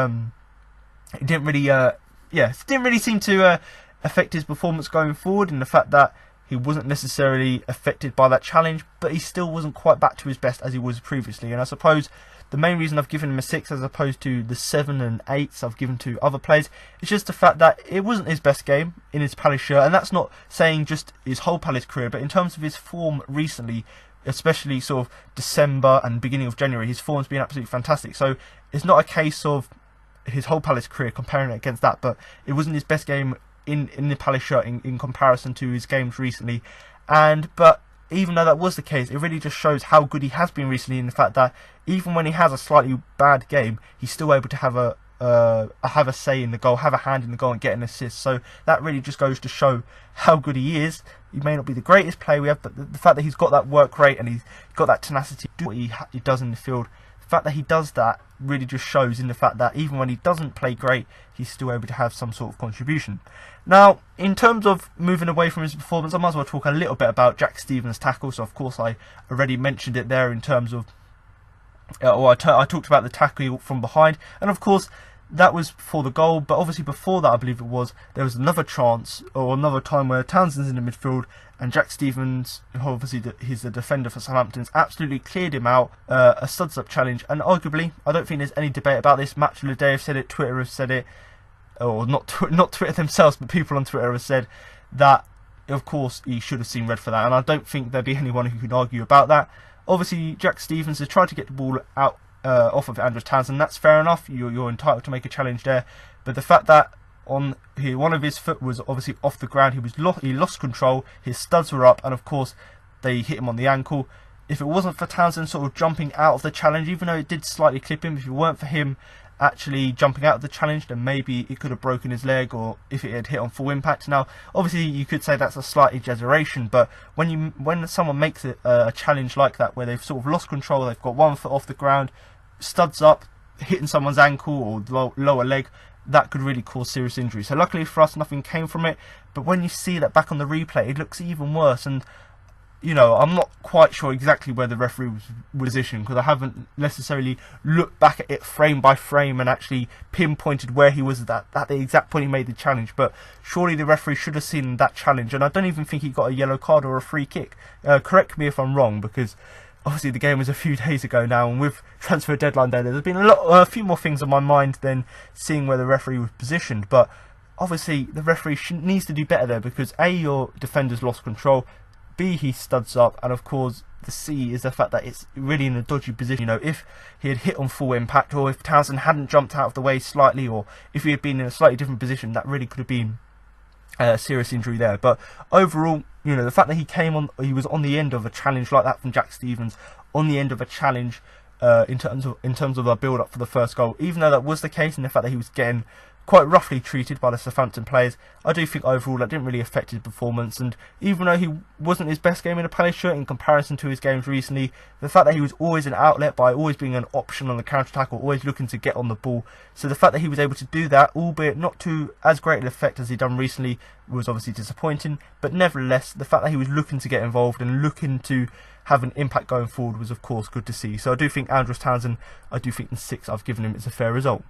seem to affect his performance going forward, in the fact that he wasn't necessarily affected by that challenge, but he still wasn't quite back to his best as he was previously. And I suppose the main reason I've given him a 6 as opposed to the 7 and 8s I've given to other players is just the fact that it wasn't his best game in his Palace shirt, and that's not saying just his whole Palace career, but in terms of his form recently, especially sort of December and beginning of January, his form's been absolutely fantastic. So it's not a case of his whole Palace career comparing it against that, but it wasn't his best game in the Palace shirt in comparison to his games recently. But even though that was the case, it really just shows how good he has been recently, in the fact that even when he has a slightly bad game, he's still able to have a say in the goal, have a hand in the goal and get an assist. So that really just goes to show how good he is. He may not be the greatest player we have, but the fact that he's got that work rate and he's got that tenacity to do what he does in the field, the fact that he does that really just shows in the fact that even when he doesn't play great, he's still able to have some sort of contribution. Now, in terms of moving away from his performance, I might as well talk a little bit about Jack Stevens' tackle. So of course I already mentioned it there in terms of, I talked about the tackle from behind, and of course that was for the goal, but obviously before that, I believe it was, there was another chance, or another time where Townsend's in the midfield and Jack Stevens, who obviously he's the defender for Southampton, absolutely cleared him out, a studs up challenge, and arguably, I don't think there's any debate about this. Match of the Day have said it, Twitter have said it, or not Twitter themselves, but people on Twitter have said that, of course, he should have seen red for that, and I don't think there'd be anyone who could argue about that. Obviously, Jack Stevens has tried to get the ball out off of Andros Townsend. That's fair enough. You're entitled to make a challenge there, but the fact that one of his foot was obviously off the ground, he lost control. His studs were up, and of course they hit him on the ankle. If it wasn't for Townsend sort of jumping out of the challenge, even though it did slightly clip him, if it weren't for him actually jumping out of the challenge, then maybe it could have broken his leg, or if it had hit on full impact. Now, obviously, you could say that's a slight exaggeration, but when someone makes a challenge like that, where they've sort of lost control, they've got one foot off the ground, studs up, hitting someone's ankle or lower leg, that could really cause serious injury. So luckily for us, nothing came from it. But when you see that back on the replay, it looks even worse. And you know, I'm not quite sure exactly where the referee was positioned, because I haven't necessarily looked back at it frame by frame and actually pinpointed where he was at the exact point he made the challenge. But surely the referee should have seen that challenge, and I don't even think he got a yellow card or a free kick. Correct me if I'm wrong, because obviously the game was a few days ago now, and with transfer deadline day, there's been a few more things on my mind than seeing where the referee was positioned. But obviously the referee needs to do better there, because A, your defenders lost control, B, he studs up, and of course the C is the fact that it's really in a dodgy position. You know, if he had hit on full impact, or if Townsend hadn't jumped out of the way slightly, or if he had been in a slightly different position, that really could have been a serious injury there. But overall, you know, the fact that he was on the end of a challenge like that from Jack Stevens, on the end of a challenge in terms of a build up for the first goal, even though that was the case, and the fact that he was getting quite roughly treated by the Southampton players, I do think overall that didn't really affect his performance. And even though he wasn't his best game in a Palace shirt in comparison to his games recently, the fact that he was always an outlet by always being an option on the counter-attack, or always looking to get on the ball, so the fact that he was able to do that, albeit not to as great an effect as he'd done recently, was obviously disappointing. But nevertheless, the fact that he was looking to get involved and looking to have an impact going forward was of course good to see. So I do think Andros Townsend, I do think the 6 I've given him is a fair result.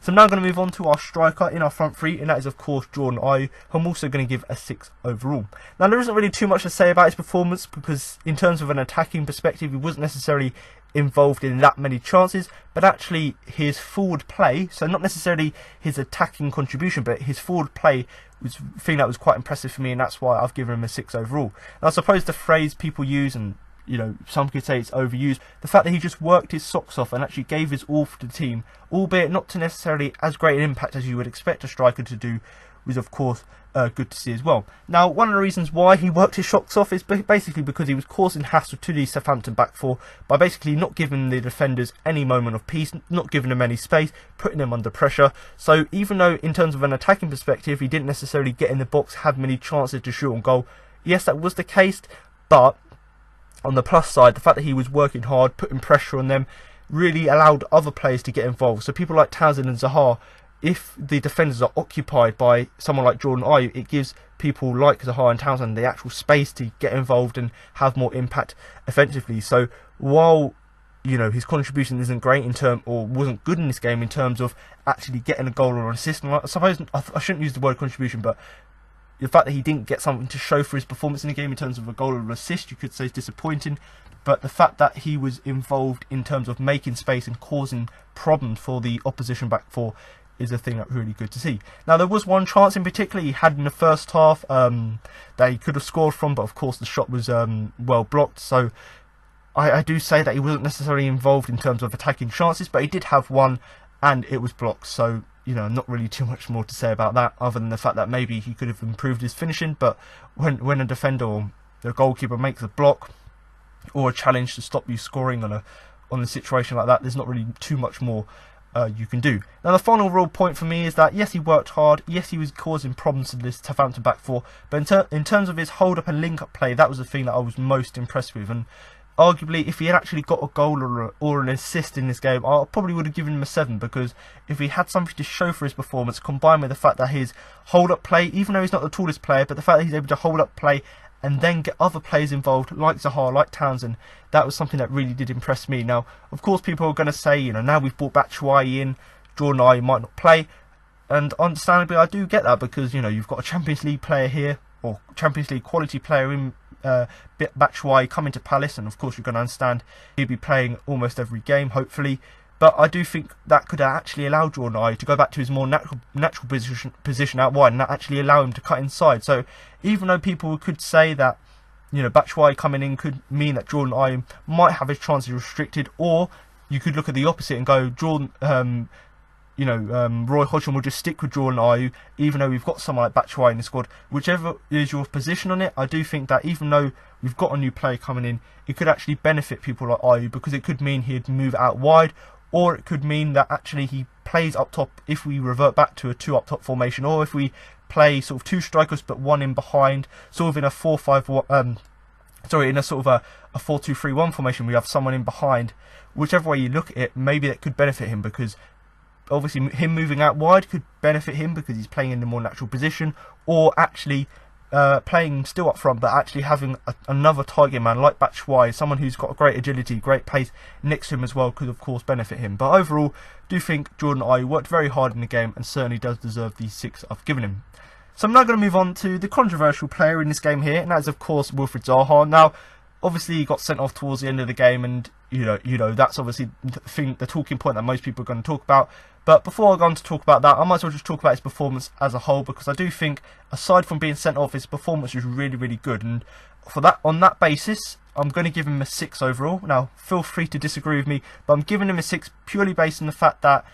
So I'm now going to move on to our striker in our front three, and that is of course Jordan Ayew, who I'm also going to give a 6 overall. Now there isn't really too much to say about his performance, because in terms of an attacking perspective, he wasn't necessarily involved in that many chances, but actually his forward play, so not necessarily his attacking contribution, but his forward play was a thing that was quite impressive for me, and that's why I've given him a 6 overall. Now I suppose the phrase people use, and you know, some could say it's overused, the fact that he just worked his socks off and actually gave his all for the team, albeit not to necessarily as great an impact as you would expect a striker to do, was of course good to see as well. Now, one of the reasons why he worked his socks off is basically because he was causing hassle to the Southampton back four by basically not giving the defenders any moment of peace, not giving them any space, putting them under pressure. So even though in terms of an attacking perspective he didn't necessarily get in the box, have many chances to shoot on goal, yes, that was the case, but on the plus side, the fact that he was working hard, putting pressure on them, really allowed other players to get involved. So people like Townsend and Zaha, if the defenders are occupied by someone like Jordan Ayew, it gives people like Zaha and Townsend the actual space to get involved and have more impact offensively. So while, you know, his contribution isn't great or wasn't good in this game in terms of actually getting a goal or an assist, and I suppose I shouldn't use the word contribution, but the fact that he didn't get something to show for his performance in the game in terms of a goal or an assist, you could say is disappointing. But the fact that he was involved in terms of making space and causing problems for the opposition back four is a thing that's really good to see. Now, there was one chance in particular he had in the first half that he could have scored from, but of course the shot was well blocked. So I do say that he wasn't necessarily involved in terms of attacking chances, but he did have one and it was blocked. So, you know, not really too much more to say about that, other than the fact that maybe he could have improved his finishing. But when a defender or the goalkeeper makes a block or a challenge to stop you scoring on a situation like that, there's not really too much more you can do. Now, the final real point for me is that yes, he worked hard, yes, he was causing problems to this Southampton back four, but in terms of his hold up and link up play, that was the thing that I was most impressed with. And arguably, if he had actually got a goal or an assist in this game, I probably would have given him a 7, because if he had something to show for his performance, combined with the fact that his hold-up play, even though he's not the tallest player, but the fact that he's able to hold up play and then get other players involved, like Zaha, like Townsend, that was something that really did impress me. Now, of course, people are going to say, you know, now we've brought Batshuayi in, Jordan Ayew might not play, and understandably I do get that, because, you know, you've got a Champions League player here, or Champions League quality player in Batshuayi coming to Palace, and of course you're going to understand he'll be playing almost every game, hopefully. But I do think that could actually allow Jordan Ayew to go back to his more natural position out wide, and that actually allow him to cut inside. So even though people could say that, you know, Batshuayi coming in could mean that Jordan Ayew might have his chances restricted, or you could look at the opposite and go, Roy Hodgson will just stick with Jordan Ayew, even though we've got someone like Batshuayi in the squad. Whichever is your position on it, I do think that even though we've got a new player coming in, it could actually benefit people like Ayew, because it could mean he'd move out wide, or it could mean that actually he plays up top if we revert back to a 2 up top formation, or if we play sort of 2 strikers but 1 in behind, sort of in a 4-5-1, in a sort of a 4-2-3-1 formation, we have someone in behind. Whichever way you look at it, maybe that could benefit him, because obviously him moving out wide could benefit him because he's playing in a more natural position, or actually playing still up front, but actually having another target man like Batshuayi, someone who's got great agility, great pace next to him as well, could of course benefit him. But overall, I do think Jordan Ayew worked very hard in the game and certainly does deserve the 6 I've given him. So I'm now going to move on to the controversial player in this game here, and that is of course Wilfried Zaha. Now, obviously he got sent off towards the end of the game, and you know that's obviously the talking point that most people are going to talk about. But before I go on to talk about that, I might as well just talk about his performance as a whole, because I do think, aside from being sent off, his performance was really, really good. And for that, on that basis, I'm going to give him a 6 overall. Now, feel free to disagree with me, but I'm giving him a 6 purely based on the fact that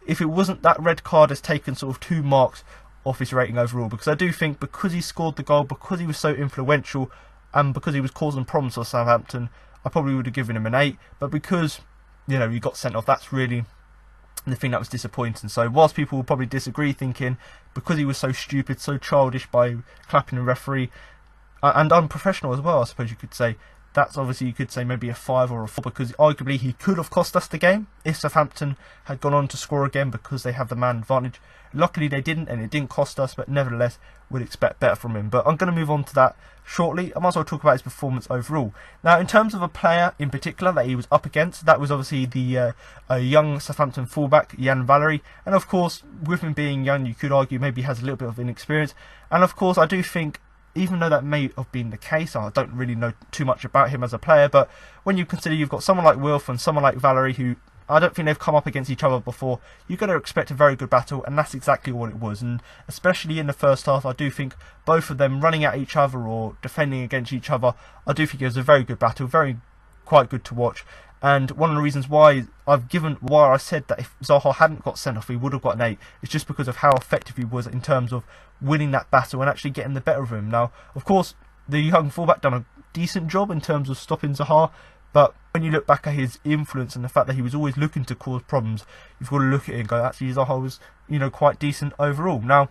if it wasn't that red card has taken sort of 2 marks off his rating overall, because I do think because he scored the goal, because he was so influential, and because he was causing problems for Southampton, I probably would have given him an 8. But because, you know, he got sent off, that's really the thing that was disappointing. So whilst people will probably disagree, thinking because he was so stupid, so childish by clapping the referee, and unprofessional as well, I suppose you could say, that's obviously, you could say maybe a 5 or a 4, because arguably he could have cost us the game if Southampton had gone on to score again, because they have the man advantage. Luckily they didn't, and it didn't cost us, but nevertheless we'd expect better from him. But I'm going to move on to that shortly. I might as well talk about his performance overall. Now, in terms of a player in particular that he was up against, that was obviously the young Southampton fullback, Yan Valery. And of course, with him being young, you could argue maybe he has a little bit of inexperience. And of course, I do think, even though that may have been the case, I don't really know too much about him as a player, but when you consider you've got someone like Wilf and someone like Valery, who I don't think they've come up against each other before, you've got to expect a very good battle, and that's exactly what it was. And especially in the first half, I do think both of them running at each other or defending against each other, I do think it was a very good battle, quite good to watch. And one of the reasons why I said that if Zaha hadn't got sent off, he would have got an 8, is just because of how effective he was in terms of winning that battle and actually getting the better of him. Now, of course, the young fullback done a decent job in terms of stopping Zaha, but when you look back at his influence and the fact that he was always looking to cause problems, you've got to look at it and go, actually Zaha was, you know, quite decent overall. Now,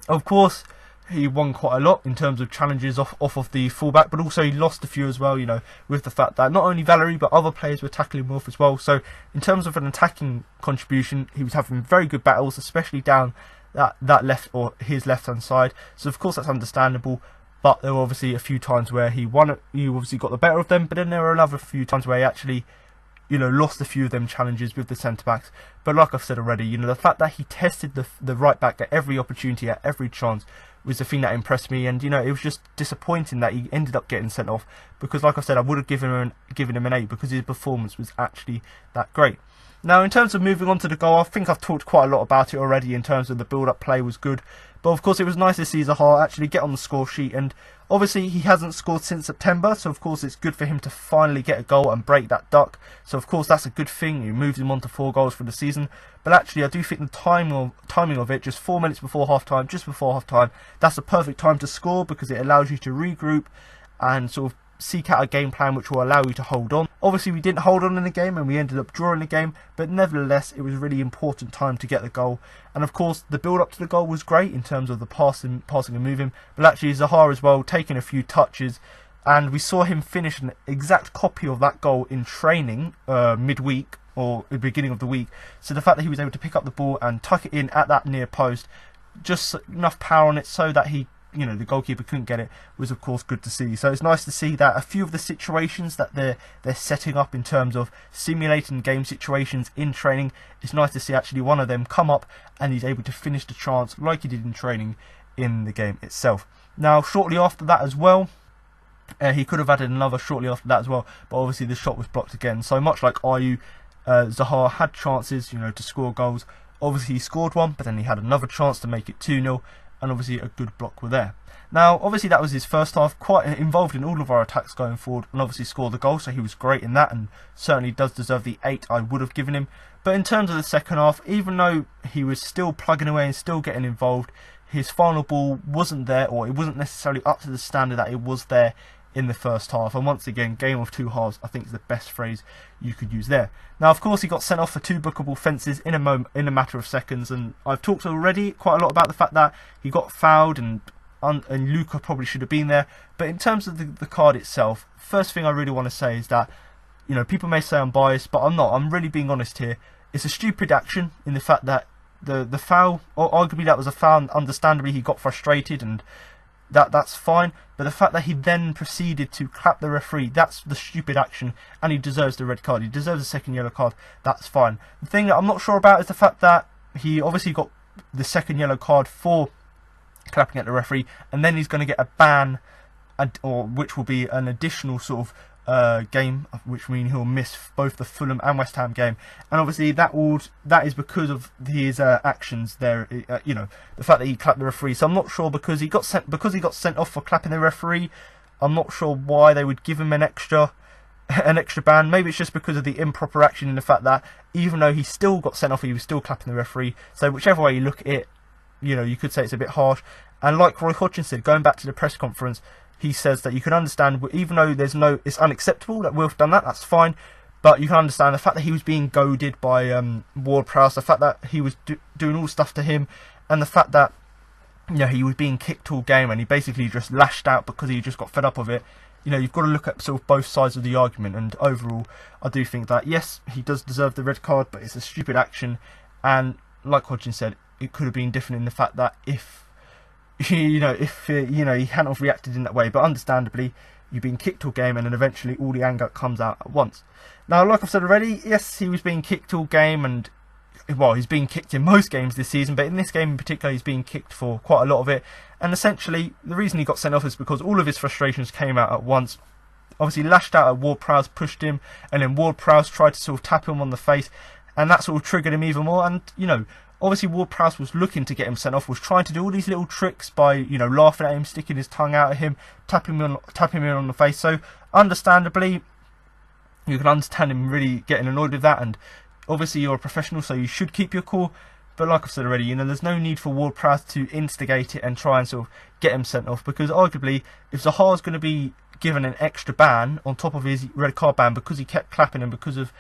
of course, he won quite a lot in terms of challenges off of the fullback, but also he lost a few as well, you know, with the fact that not only Valery but other players were tackling Wolf as well. So in terms of an attacking contribution, he was having very good battles, especially down that left, or his left hand side. So of course that's understandable, but there were obviously a few times where he obviously got the better of them, but then there were another few times where he actually, you know, lost a few of them challenges with the centre-backs. But like I've said already, you know, the fact that he tested the right-back at every opportunity, at every chance, was the thing that impressed me. And, you know, it was just disappointing that he ended up getting sent off, because like I said, I would have given him an 8, because his performance was actually that great. Now, in terms of moving on to the goal, I think I've talked quite a lot about it already in terms of the build-up play was good. But of course, it was nice to see Zaha actually get on the score sheet, and obviously he hasn't scored since September, so of course it's good for him to finally get a goal and break that duck. So of course that's a good thing. He moved him on to 4 goals for the season. But actually, I do think the timing of it, just 4 minutes before half-time, just before half-time, that's the perfect time to score, because it allows you to regroup and sort of seek out a game plan which will allow you to hold on. Obviously we didn't hold on in the game and we ended up drawing the game, but nevertheless it was a really important time to get the goal. And of course the build up to the goal was great in terms of the passing and moving, but actually Zaha as well, taking a few touches, and we saw him finish an exact copy of that goal in training midweek or the beginning of the week. So the fact that he was able to pick up the ball and tuck it in at that near post, just enough power on it so that he, you know, the goalkeeper couldn't get it, was of course good to see. So it's nice to see that a few of the situations that they're setting up in terms of simulating game situations in training, it's nice to see actually one of them come up and he's able to finish the chance like he did in training in the game itself. Now, shortly after that as well, he could have added another shortly after that as well, but obviously the shot was blocked again. So much like Ayew, Zaha had chances, you know, to score goals. Obviously he scored one, but then he had another chance to make it 2-0. And obviously a good block were there. Now, obviously that was his first half, quite involved in all of our attacks going forward, and obviously scored the goal, so he was great in that, and certainly does deserve the 8 I would have given him. But in terms of the second half, even though he was still plugging away and still getting involved, his final ball wasn't there, or it wasn't necessarily up to the standard that it was there in the first half. And once again, game of 2 halves, I think is the best phrase you could use there. Now, of course, he got sent off for 2 bookable fences in a matter of seconds, and I've talked already quite a lot about the fact that he got fouled and Luka probably should have been there. But in terms of the card itself, first thing I really want to say is that, you know, people may say I'm biased, but I'm not. I'm really being honest here. it's a stupid action in the fact that the foul, or arguably that was a foul, and understandably he got frustrated, and that's fine. But the fact that he then proceeded to clap the referee, that's the stupid action, and he deserves the red card. He deserves a second yellow card. That's fine. The thing that I'm not sure about is the fact that he obviously got the second yellow card for clapping at the referee, and then he's going to get a ban, or which will be an additional sort of game, which means he'll miss both the Fulham and West Ham game, and obviously that is because of his actions there. You know, the fact that he clapped the referee. So I'm not sure, because he got sent off for clapping the referee. I'm not sure why they would give him an extra ban. Maybe it's just because of the improper action, in the fact that even though he still got sent off, he was still clapping the referee. So whichever way you look at it, you know, you could say it's a bit harsh. And like Roy Hodgson said, going back to the press conference, he says that you can understand, even though it's unacceptable that Wilf done that, that's fine, but you can understand the fact that he was being goaded by Ward-Prowse, the fact that he was doing all stuff to him, and the fact that, you know, he was being kicked all game, and he basically just lashed out because he just got fed up of it. You know, you've got to look at sort of both sides of the argument, and overall, I do think that, yes, he does deserve the red card, but it's a stupid action, and like Hodgson said, it could have been different in the fact that if he hadn't have reacted in that way. But understandably, you've been kicked all game, and then eventually all the anger comes out at once. Now, like I've said already, yes, he was being kicked all game, and well, he's been kicked in most games this season, but in this game in particular, he's been kicked for quite a lot of it. And essentially, the reason he got sent off is because all of his frustrations came out at once. Obviously, lashed out at Ward-Prowse, pushed him, and then Ward-Prowse tried to sort of tap him on the face, and that sort of triggered him even more. And, you know, obviously Ward-Prowse was looking to get him sent off, was trying to do all these little tricks by, you know, laughing at him, sticking his tongue out at him, tapping him on the face. So, understandably, you can understand him really getting annoyed with that, and obviously you're a professional, so you should keep your cool. But like I've said already, you know, there's no need for Ward-Prowse to instigate it and try and sort of get him sent off, because arguably, if Zaha's going to be given an extra ban on top of his red card ban because he kept clapping him because of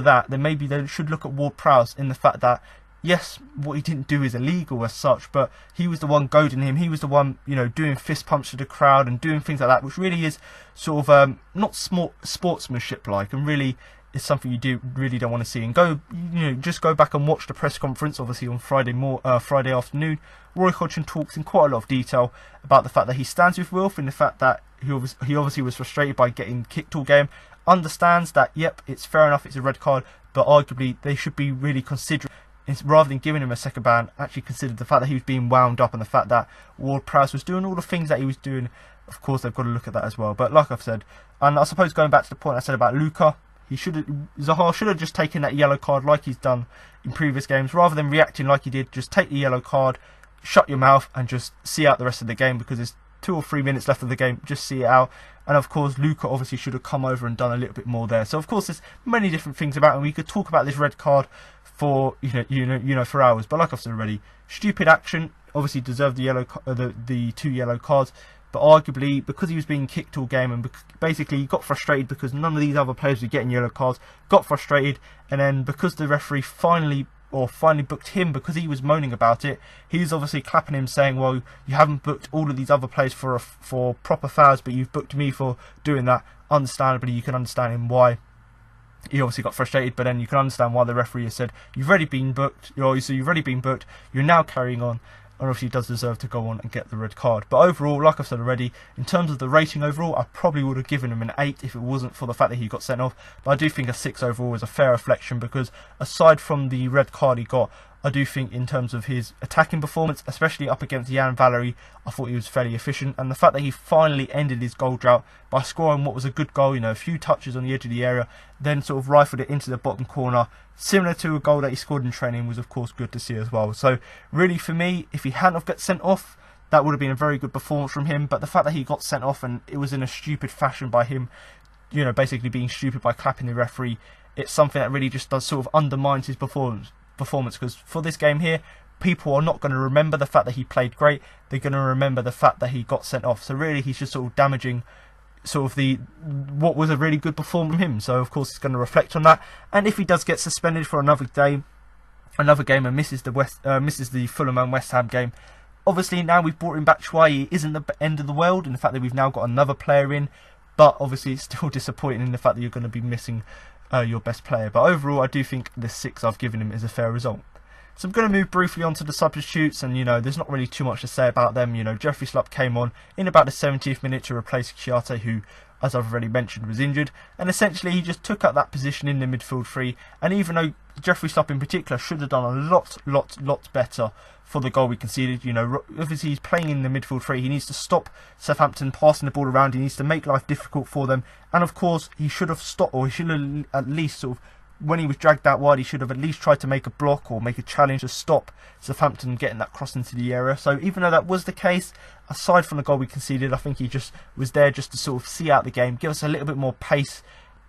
that, then maybe they should look at Ward-Prowse in the fact that, yes, what he didn't do is illegal as such, but he was the one goading him. He was the one, you know, doing fist pumps to the crowd and doing things like that, which really is sort of not sportsmanship like, and really is something you really don't want to see. And just go back and watch the press conference, obviously on Friday afternoon. Roy Hodgson talks in quite a lot of detail about the fact that he stands with Wilf, and the fact that he obviously was frustrated by getting kicked all game. Understands that, yep, it's fair enough, it's a red card, but arguably they should be really considering, rather than giving him a second ban, actually considered the fact that he was being wound up, and the fact that Ward-Prowse was doing all the things that he was doing. Of course, they've got to look at that as well. But like I've said, and I suppose going back to the point I said about Luca, Zaha should have just taken that yellow card like he's done in previous games, rather than reacting like he did. Just take the yellow card, shut your mouth, and just see out the rest of the game, because there's 2 or 3 minutes left of the game. Just see it out. And of course, Luca obviously should have come over and done a little bit more there. So of course, there's many different things about it, and we could talk about this red card for for hours. But like I've said already, stupid action. Obviously deserved the 2 yellow cards. But arguably, because he was being kicked all game, and basically he got frustrated because none of these other players were getting yellow cards, got frustrated, and then because the referee finally booked him because he was moaning about it, he's obviously clapping him, saying, well, you haven't booked all of these other players for proper fouls, but you've booked me for doing that. Understandably, you can understand him why he obviously got frustrated, but then you can understand why the referee has said, you've already been booked, you're now carrying on. And obviously he does deserve to go on and get the red card. But overall, like I've said already, in terms of the rating overall, I probably would have given him an 8 if it wasn't for the fact that he got sent off. But I do think a 6 overall is a fair reflection, because aside from the red card he got, I do think in terms of his attacking performance, especially up against Jan Valery, I thought he was fairly efficient. And the fact that he finally ended his goal drought by scoring what was a good goal, a few touches on the edge of the area, then sort of rifled it into the bottom corner, similar to a goal that he scored in training, was of course good to see as well. So really for me, if he hadn't have got sent off, that would have been a very good performance from him. But the fact that he got sent off, and it was in a stupid fashion by him, basically being stupid by clapping the referee, it's something that really just does sort of undermines his performance, because for this game here, people are not going to remember the fact that he played great. They're going to remember the fact that he got sent off. So really he's just sort of damaging sort of what was a really good performance from him. So of course it's going to reflect on that. And if he does get suspended for another game and misses the Fulham and West Ham game, obviously now we've brought in Batshuayi, isn't the end of the world in the fact that we've now got another player in. But obviously it's still disappointing in the fact that you're going to be missing your best player. But overall, I do think the 6 I've given him is a fair result. So I'm going to move briefly on to the substitutes, and there's not really too much to say about them. Jeffrey Schlupp came on in about the 70th minute to replace Chiarte, who, as I've already mentioned, was injured, and essentially he just took up that position in the midfield three. And even though Jeffrey Schlupp in particular should have done a lot better for the goal we conceded, obviously he's playing in the midfield three. He needs to stop Southampton passing the ball around. He needs to make life difficult for them, and of course he should have stopped, or he should have at least sort of, when he was dragged out wide, he should have at least tried to make a block or make a challenge to stop Southampton getting that cross into the area. So even though that was the case, aside from the goal we conceded, I think he just was there just to sort of see out the game, give us a little bit more pace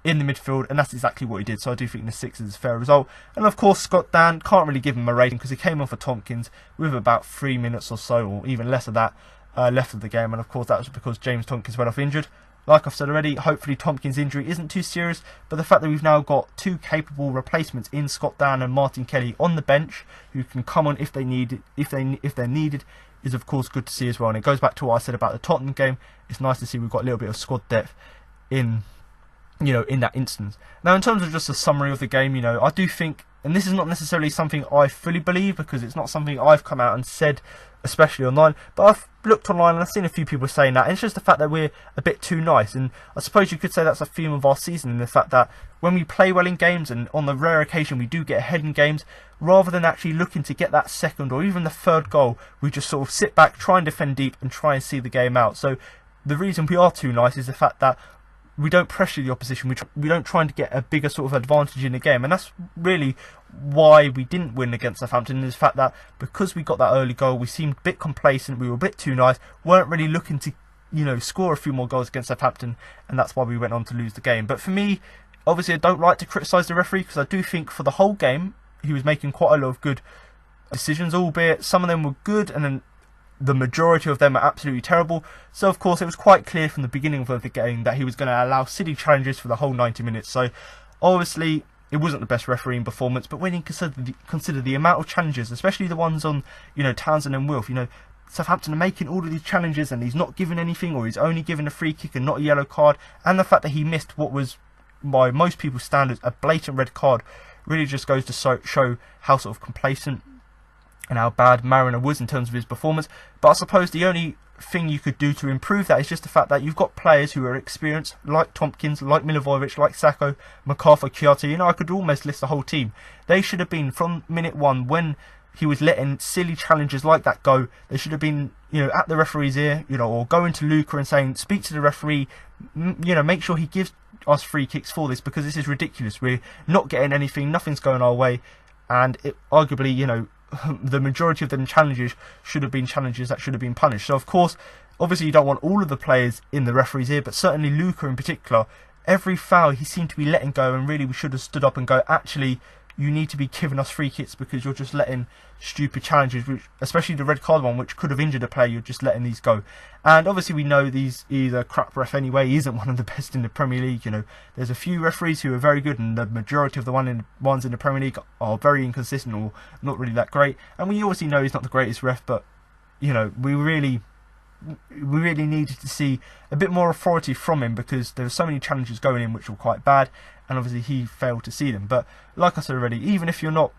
in the midfield, and that's exactly what he did. So I do think the 6 is a fair result. And of course, Scott Dan, can't really give him a rating because he came on for Tompkins with about 3 minutes or so, or even less of that, left of the game. And of course, that was because James Tompkins went off injured. Like I've said already, hopefully Tompkins' injury isn't too serious, but the fact that we've now got 2 capable replacements in Scott Dan and Martin Kelly on the bench, who can come on if they need it, if they're needed, is of course good to see as well. And it goes back to what I said about the Tottenham game. It's nice to see we've got a little bit of squad depth in that instance. Now, in terms of just a summary of the game, I do think, and this is not necessarily something I fully believe because it's not something I've come out and said, especially online, but I've looked online and I've seen a few people saying that, and it's just the fact that we're a bit too nice. And I suppose you could say that's a theme of our season, in the fact that when we play well in games, and on the rare occasion we do get ahead in games, rather than actually looking to get that second or even the third goal, we just sort of sit back, try and defend deep and try and see the game out. So the reason we are too nice is the fact that we don't pressure the opposition, we don't try to get a bigger sort of advantage in the game. And that's really why we didn't win against Southampton, is the fact that because we got that early goal, we seemed a bit complacent, we were a bit too nice, weren't really looking to score a few more goals against Southampton, and that's why we went on to lose the game. But for me, obviously I don't like to criticise the referee, because I do think for the whole game he was making quite a lot of good decisions, albeit some of them were good and then the majority of them are absolutely terrible. So of course it was quite clear from the beginning of the game that he was going to allow silly challenges for the whole 90 minutes. So obviously it wasn't the best refereeing performance, but when you consider the amount of challenges, especially the ones on Townsend and Wilf, Southampton are making all of these challenges and he's not giving anything, or he's only given a free kick and not a yellow card, and the fact that he missed what was by most people's standards a blatant red card really just goes to show how sort of complacent and how bad Mariner was in terms of his performance. But I suppose the only thing you could do to improve that is just the fact that you've got players who are experienced, like Tompkins, like Milivojevic, like Sacco, McArthur, Chiarte. I could almost list the whole team. They should have been, from minute one, when he was letting silly challenges like that go, they should have been, at the referee's ear, or going to Luca and saying, speak to the referee, make sure he gives us free kicks for this, because this is ridiculous. We're not getting anything, nothing's going our way, and it arguably, the majority of them challenges should have been challenges that should have been punished. So of course, obviously you don't want all of the players in the referee's ear, but certainly Luca in particular, every foul he seemed to be letting go, and really we should have stood up and go, actually, you need to be giving us free kicks because you're just letting stupid challenges, which, especially the red card one, which could have injured a player, you're just letting these go. And obviously we know he's a crap ref anyway. He isn't one of the best in the Premier League. There's a few referees who are very good, and the majority of the ones in the Premier League are very inconsistent or not really that great. And we obviously know he's not the greatest ref, but we really needed to see a bit more authority from him, because there were so many challenges going in which were quite bad, and obviously he failed to see them. But like I said already, even if you're not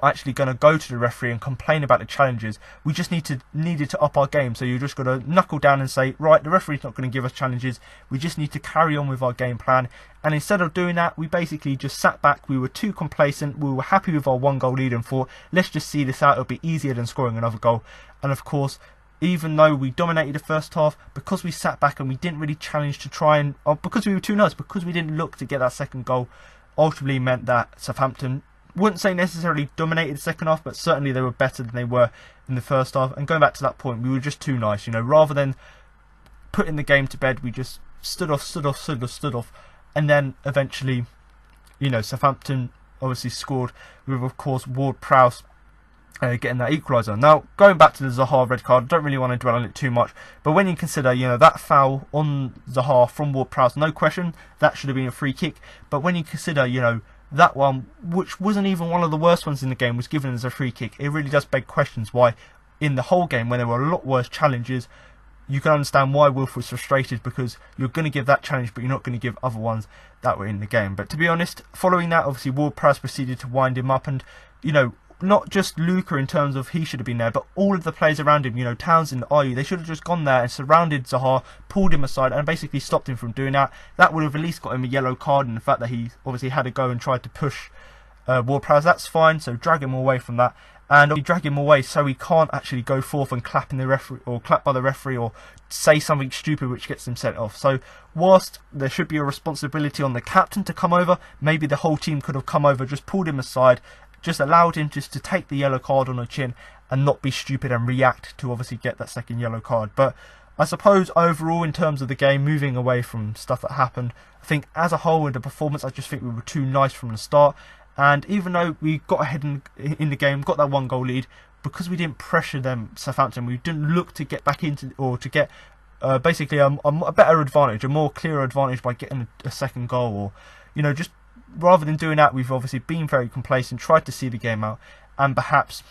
actually going to go to the referee and complain about the challenges, we just needed to up our game. So you just got to knuckle down and say, right, the referee's not going to give us challenges, we just need to carry on with our game plan. And instead of doing that, we basically just sat back. We were too complacent, we were happy with our 1 goal lead and thought, let's just see this out, it'll be easier than scoring another goal. And of course, even though we dominated the first half, because we sat back and we didn't really challenge to try and, because we were too nice, because we didn't look to get that second goal, ultimately meant that Southampton, wouldn't say necessarily dominated the second half, but certainly they were better than they were in the first half. And going back to that point, we were just too nice. Rather than putting the game to bed, we just stood off, and then eventually, Southampton obviously scored with, of course, Ward-Prowse getting that equaliser. Now, going back to the Zaha red card, I don't really want to dwell on it too much, but when you consider, that foul on Zaha from Ward-Prowse, no question, that should have been a free kick. But when you consider, that one, which wasn't even one of the worst ones in the game, was given as a free kick, it really does beg questions why, in the whole game, when there were a lot worse challenges, you can understand why Wilf was frustrated, because you're going to give that challenge, but you're not going to give other ones that were in the game. But to be honest, following that, obviously Ward-Prowse proceeded to wind him up, and not just Luca in terms of he should have been there, but all of the players around him, Townsend, Ayew, they should have just gone there and surrounded Zaha, pulled him aside and basically stopped him from doing that. That would have at least got him a yellow card, and the fact that he obviously had to go and tried to push Ward-Prowse, that's fine, so drag him away from that. And drag him away so he can't actually go forth and clap in the referee, or clap by the referee, or say something stupid which gets him sent off. So whilst there should be a responsibility on the captain to come over, maybe the whole team could have come over, just pulled him aside, just allowed him just to take the yellow card on the chin and not be stupid and react to obviously get that second yellow card. But I suppose overall, in terms of the game, moving away from stuff that happened, I think as a whole in the performance, I just think we were too nice from the start. And even though we got ahead in the game, got that 1-goal lead, because we didn't pressure them, Southampton, we didn't look to get back into, or to get basically a better advantage, a more clearer advantage by getting a second goal, or just rather than doing that, we've obviously been very complacent, tried to see the game out, and perhaps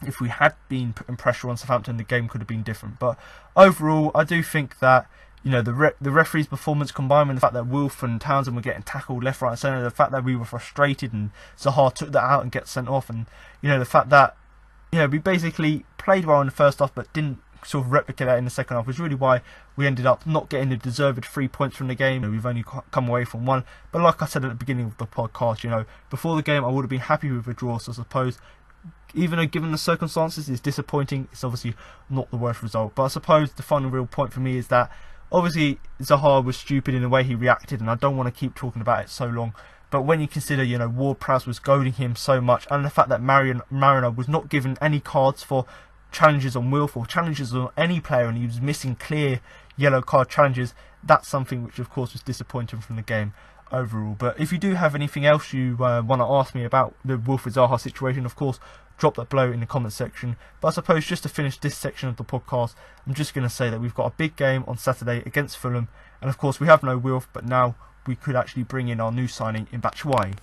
if we had been putting pressure on Southampton, the game could have been different. But overall, I do think that the referee's performance, combined with the fact that Wilf and Townsend were getting tackled left, right and centre, the fact that we were frustrated and Zaha took that out and gets sent off, and the fact that we basically played well in the first half but didn't sort of replicate that in the second half, was really why we ended up not getting the deserved 3 points from the game. We've only come away from 1. But like I said at the beginning of the podcast, before the game I would have been happy with a draw. So I suppose, even though given the circumstances it's disappointing, it's obviously not the worst result. But I suppose the final real point for me is that obviously Zaha was stupid in the way he reacted, and I don't want to keep talking about it so long. But when you consider, Ward-Prowse was goading him so much, and the fact that Mariner was not given any cards for challenges on Wilf or challenges on any player, and he was missing clear yellow card challenges, that's something which of course was disappointing from the game overall. But if you do have anything else you want to ask me about the Wilfried Zaha situation, of course drop that below in the comment section. But I suppose just to finish this section of the podcast, I'm just going to say that we've got a big game on Saturday against Fulham, and of course we have no Wilf, but now we could actually bring in our new signing in Batshuayi.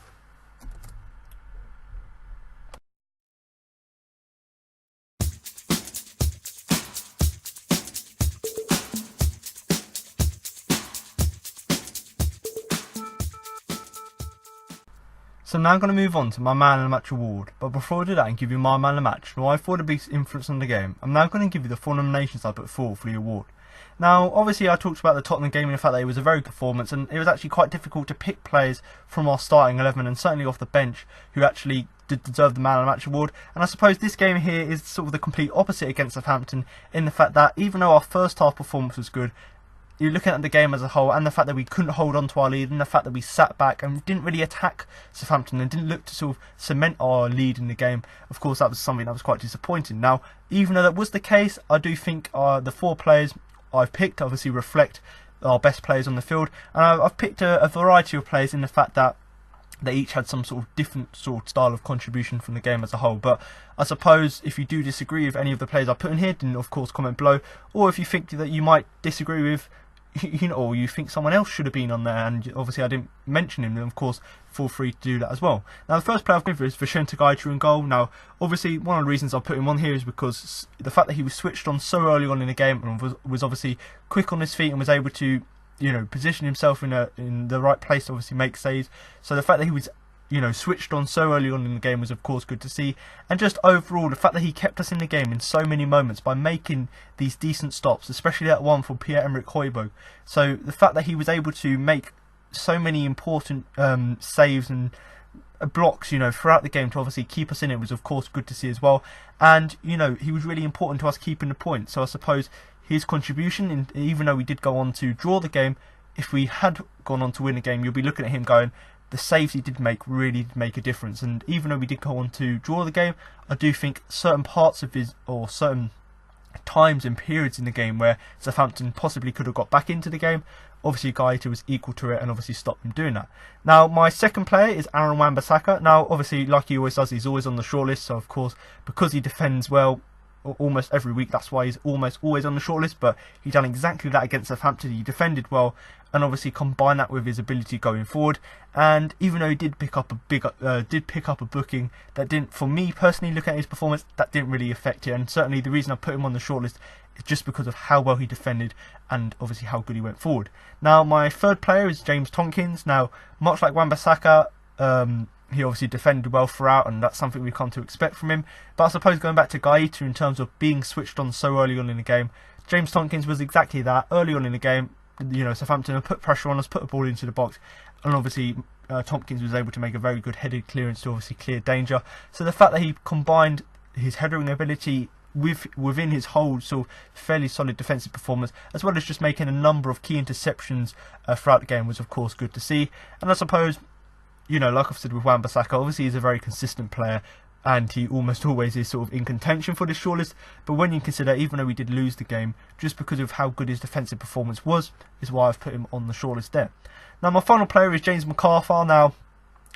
So I'm now going to move on to my man of the match award, but before I do that and give you my man of the match, who I thought the biggest influence on the game, I'm now going to give you the 4 nominations I put forward for the award. Now, obviously I talked about the Tottenham game and the fact that it was a very good performance, and it was actually quite difficult to pick players from our starting 11 and certainly off the bench who actually did deserve the man of the match award. And I suppose this game here is sort of the complete opposite against Southampton, in the fact that even though our first half performance was good, you're looking at the game as a whole, and the fact that we couldn't hold on to our lead, and the fact that we sat back and didn't really attack Southampton and didn't look to sort of cement our lead in the game, of course that was something that was quite disappointing. Now, even though that was the case, I do think the 4 players I've picked obviously reflect our best players on the field, and I've picked a variety of players in the fact that they each had some sort of different sort of style of contribution from the game as a whole. But I suppose if you do disagree with any of the players I put in here, then of course comment below, or if you think that you might disagree with or you think someone else should have been on there, and obviously I didn't mention him, then of course feel free to do that as well. Now, the first player I've given for is Vicente Gaeta in goal. Now, obviously one of the reasons I put him on here is because the fact that he was switched on so early on in the game and was obviously quick on his feet and was able to position himself in the right place to obviously make saves. So the fact that he was switched on so early on in the game was of course good to see, and just overall the fact that he kept us in the game in so many moments by making these decent stops, especially that one for Pierre-Emerick Højbjerg. So the fact that he was able to make so many important saves and blocks throughout the game to obviously keep us in it was of course good to see as well. And he was really important to us keeping the point. So I suppose his contribution, even though we did go on to draw the game, if we had gone on to win the game, you'll be looking at him going, the saves he did make really did make a difference. And even though we did go on to draw the game, I do think certain parts of his, or certain times and periods in the game where Southampton possibly could have got back into the game, obviously Gaeta was equal to it and obviously stopped him doing that. Now, my second player is Aaron Wan-Bissaka. Now, obviously, like he always does, he's always on the shortlist. So of course, because he defends well almost every week, that's why he's almost always on the shortlist. But he done exactly that against Southampton. He defended well, and obviously combine that with his ability going forward. And even though he did pick up a booking that didn't, for me personally, looking at his performance, that didn't really affect it. And certainly the reason I put him on the shortlist just because of how well he defended and obviously how good he went forward. Now, my third player is James Tompkins. Now, much like Wan-Bissaka, he obviously defended well throughout, and that's something we've come to expect from him. But I suppose going back to Gaeta in terms of being switched on so early on in the game, James Tompkins was exactly that. Early on in the game, Southampton put pressure on us, put the ball into the box, and obviously Tompkins was able to make a very good headed clearance to obviously clear danger. So the fact that he combined his headering ability within his whole sort of fairly solid defensive performance, as well as just making a number of key interceptions throughout the game, was of course good to see. And I suppose, like I've said with Wan-Bissaka, obviously he's a very consistent player, and he almost always is sort of in contention for the shortlist. But when you consider, even though we did lose the game, just because of how good his defensive performance was, is why I've put him on the shortlist there. Now, my final player is James McArthur. Now,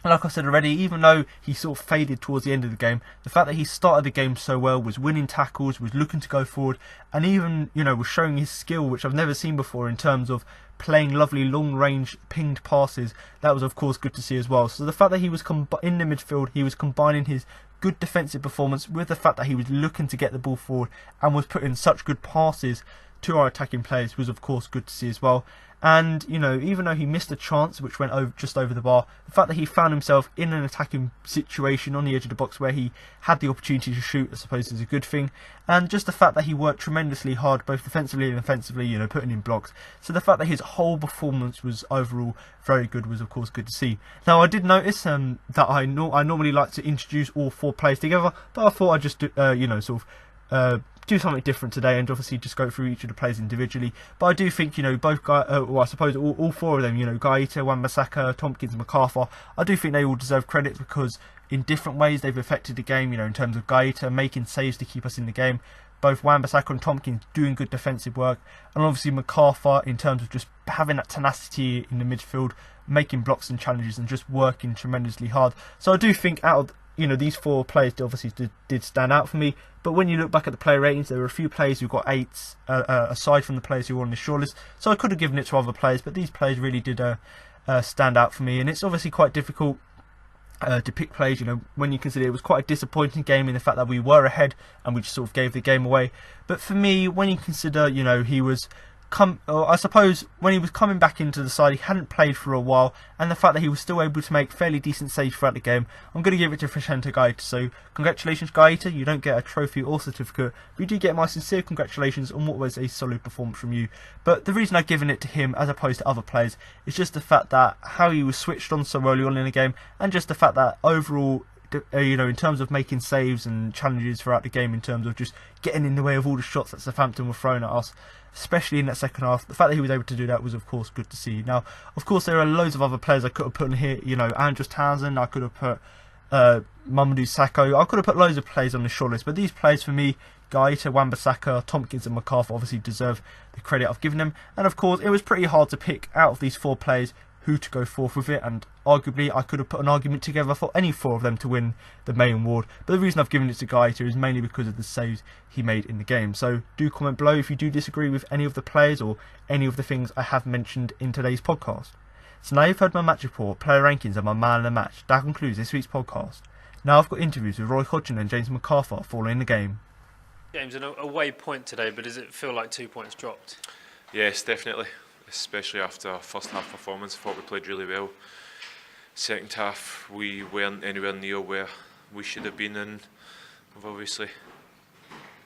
like I said already, even though he sort of faded towards the end of the game, the fact that he started the game so well, was winning tackles, was looking to go forward, and even, was showing his skill, which I've never seen before in terms of playing lovely long-range pinged passes, that was of course good to see as well. So the fact that he was in the midfield, he was combining his good defensive performance with the fact that he was looking to get the ball forward and was putting such good passes to our attacking players was of course good to see as well. And, even though he missed a chance which went just over the bar, the fact that he found himself in an attacking situation on the edge of the box where he had the opportunity to shoot, I suppose is a good thing. And just the fact that he worked tremendously hard, both defensively and offensively, putting in blocks. So the fact that his whole performance was overall very good was of course good to see. Now, I did notice that I normally like to introduce all four players together, but I thought I'd just do something different today and obviously just go through each of the players individually. But I do think, both guys, I suppose all four of them, Gaeta, Wan-Bissaka, Tompkins and McArthur, I do think they all deserve credit because in different ways they've affected the game, in terms of Gaeta making saves to keep us in the game, both Wan-Bissaka and Tompkins doing good defensive work, and obviously McArthur in terms of just having that tenacity in the midfield, making blocks and challenges and just working tremendously hard. So I do think out of these four players obviously did stand out for me. But when you look back at the player ratings, there were a few players who got 8s, aside from the players who were on the shortlist. So I could have given it to other players, but these players really did stand out for me. And it's obviously quite difficult to pick players, when you consider it was quite a disappointing game in the fact that we were ahead and we just sort of gave the game away. But for me, when you consider, he was I suppose when he was coming back into the side, he hadn't played for a while, and the fact that he was still able to make fairly decent saves throughout the game, I'm going to give it to Freshenta Gaeta. So congratulations, Gaeta. You don't get a trophy or certificate, but you do get my sincere congratulations on what was a solid performance from you. But the reason I've given it to him as opposed to other players is just the fact that how he was switched on so early on in the game, and just the fact that overall, in terms of making saves and challenges throughout the game, in terms of just getting in the way of all the shots that Southampton were throwing at us, especially in that second half, the fact that he was able to do that was of course good to see. Now, of course, there are loads of other players I could have put in here, Andros Townsend, I could have put Mamadou Sakho, I could have put loads of players on the shortlist, but these players for me, Gaeta, Wan-Bissaka, Tompkins and McArthur obviously deserve the credit I've given them. And of course, it was pretty hard to pick out of these four players who to go forth with it, and arguably I could have put an argument together for any four of them to win the main award, but the reason I've given it to Gaeta is mainly because of the saves he made in the game. So do comment below if you do disagree with any of the players or any of the things I have mentioned in today's podcast. So now you've heard my match report, player rankings and my man of the match. That concludes this week's podcast. Now I've got interviews with Roy Hodgson and James McArthur following the game. James, an away point today, but does it feel like 2 points dropped? Yes, definitely. Especially after our first half performance, I thought we played really well. Second half, we weren't anywhere near where we should have been, and we've obviously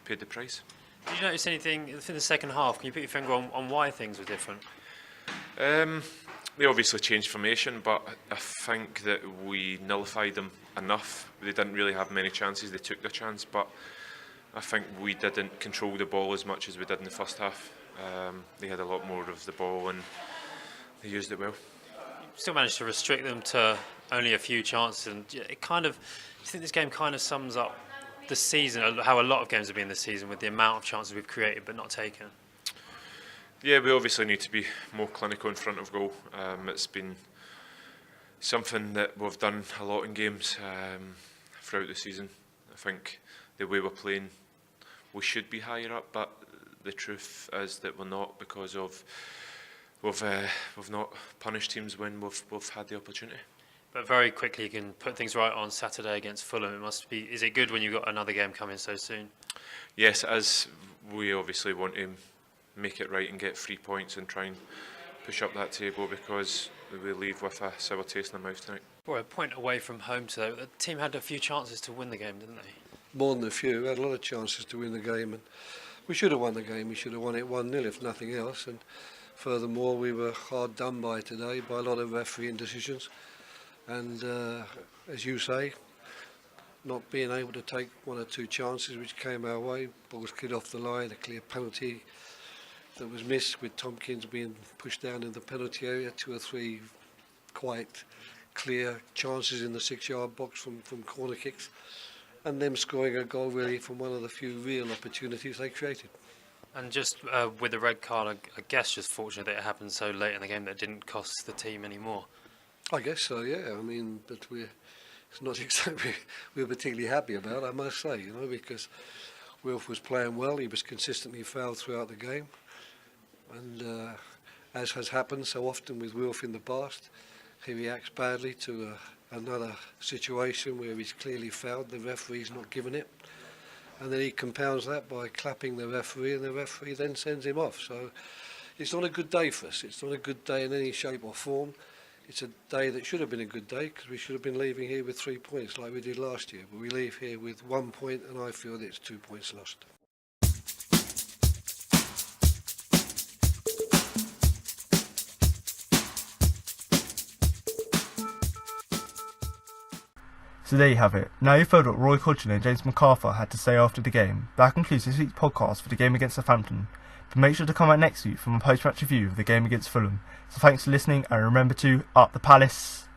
paid the price. Did you notice anything in the second half? Can you put your finger on why things were different? They obviously changed formation, but I think that we nullified them enough. They didn't really have many chances. They took their chance, but I think we didn't control the ball as much as we did in the first half. They had a lot more of the ball and they used it well. You still managed to restrict them to only a few chances, and it kind of, do you think this game kind of sums up the season, how a lot of games have been this season, with the amount of chances we've created but not taken? Yeah, we obviously need to be more clinical in front of goal. It's been something that we've done a lot in games throughout the season. I think the way we're playing, we should be higher up, but the truth is that we're not, because of we've not punished teams when we've had the opportunity. But very quickly you can put things right on Saturday against Fulham. It must be. Is it good when you've got another game coming so soon? Yes, as we obviously want to make it right and get 3 points and try and push up that table, because we leave with a sour taste in the mouth tonight. We're a point away from home today. The team had a few chances to win the game, didn't they? More than a few. We had a lot of chances to win the game, and we should have won the game. We should have won it 1-0 if nothing else. And furthermore, we were hard done by today by a lot of refereeing decisions. And as you say, not being able to take 1 or 2 chances which came our way. Balls cleared off the line, a clear penalty that was missed with Tompkins being pushed down in the penalty area, 2 or 3 quite clear chances in the 6-yard box from corner kicks, and them scoring a goal really from one of the few real opportunities they created. And just with the red card, I guess just fortunate that it happened so late in the game that it didn't cost the team any more. I guess so, yeah. I mean, but it's not exactly we're particularly happy about, I must say, because Wilf was playing well. He was consistently fouled throughout the game, and as has happened so often with Wilf in the past, he reacts badly to another situation where he's clearly fouled, the referee's not given it, and then he compounds that by clapping the referee, and the referee then sends him off. So it's not a good day for us. It's not a good day in any shape or form. It's a day that should have been a good day, because we should have been leaving here with 3 points like we did last year, but we leave here with 1 point, and I feel that it's 2 points lost. So there you have it. Now you've heard what Roy Hodgson and James MacArthur had to say after the game. That concludes this week's podcast for the game against Southampton. But make sure to come back next week for my post-match review of the game against Fulham. So thanks for listening, and remember to up the Palace.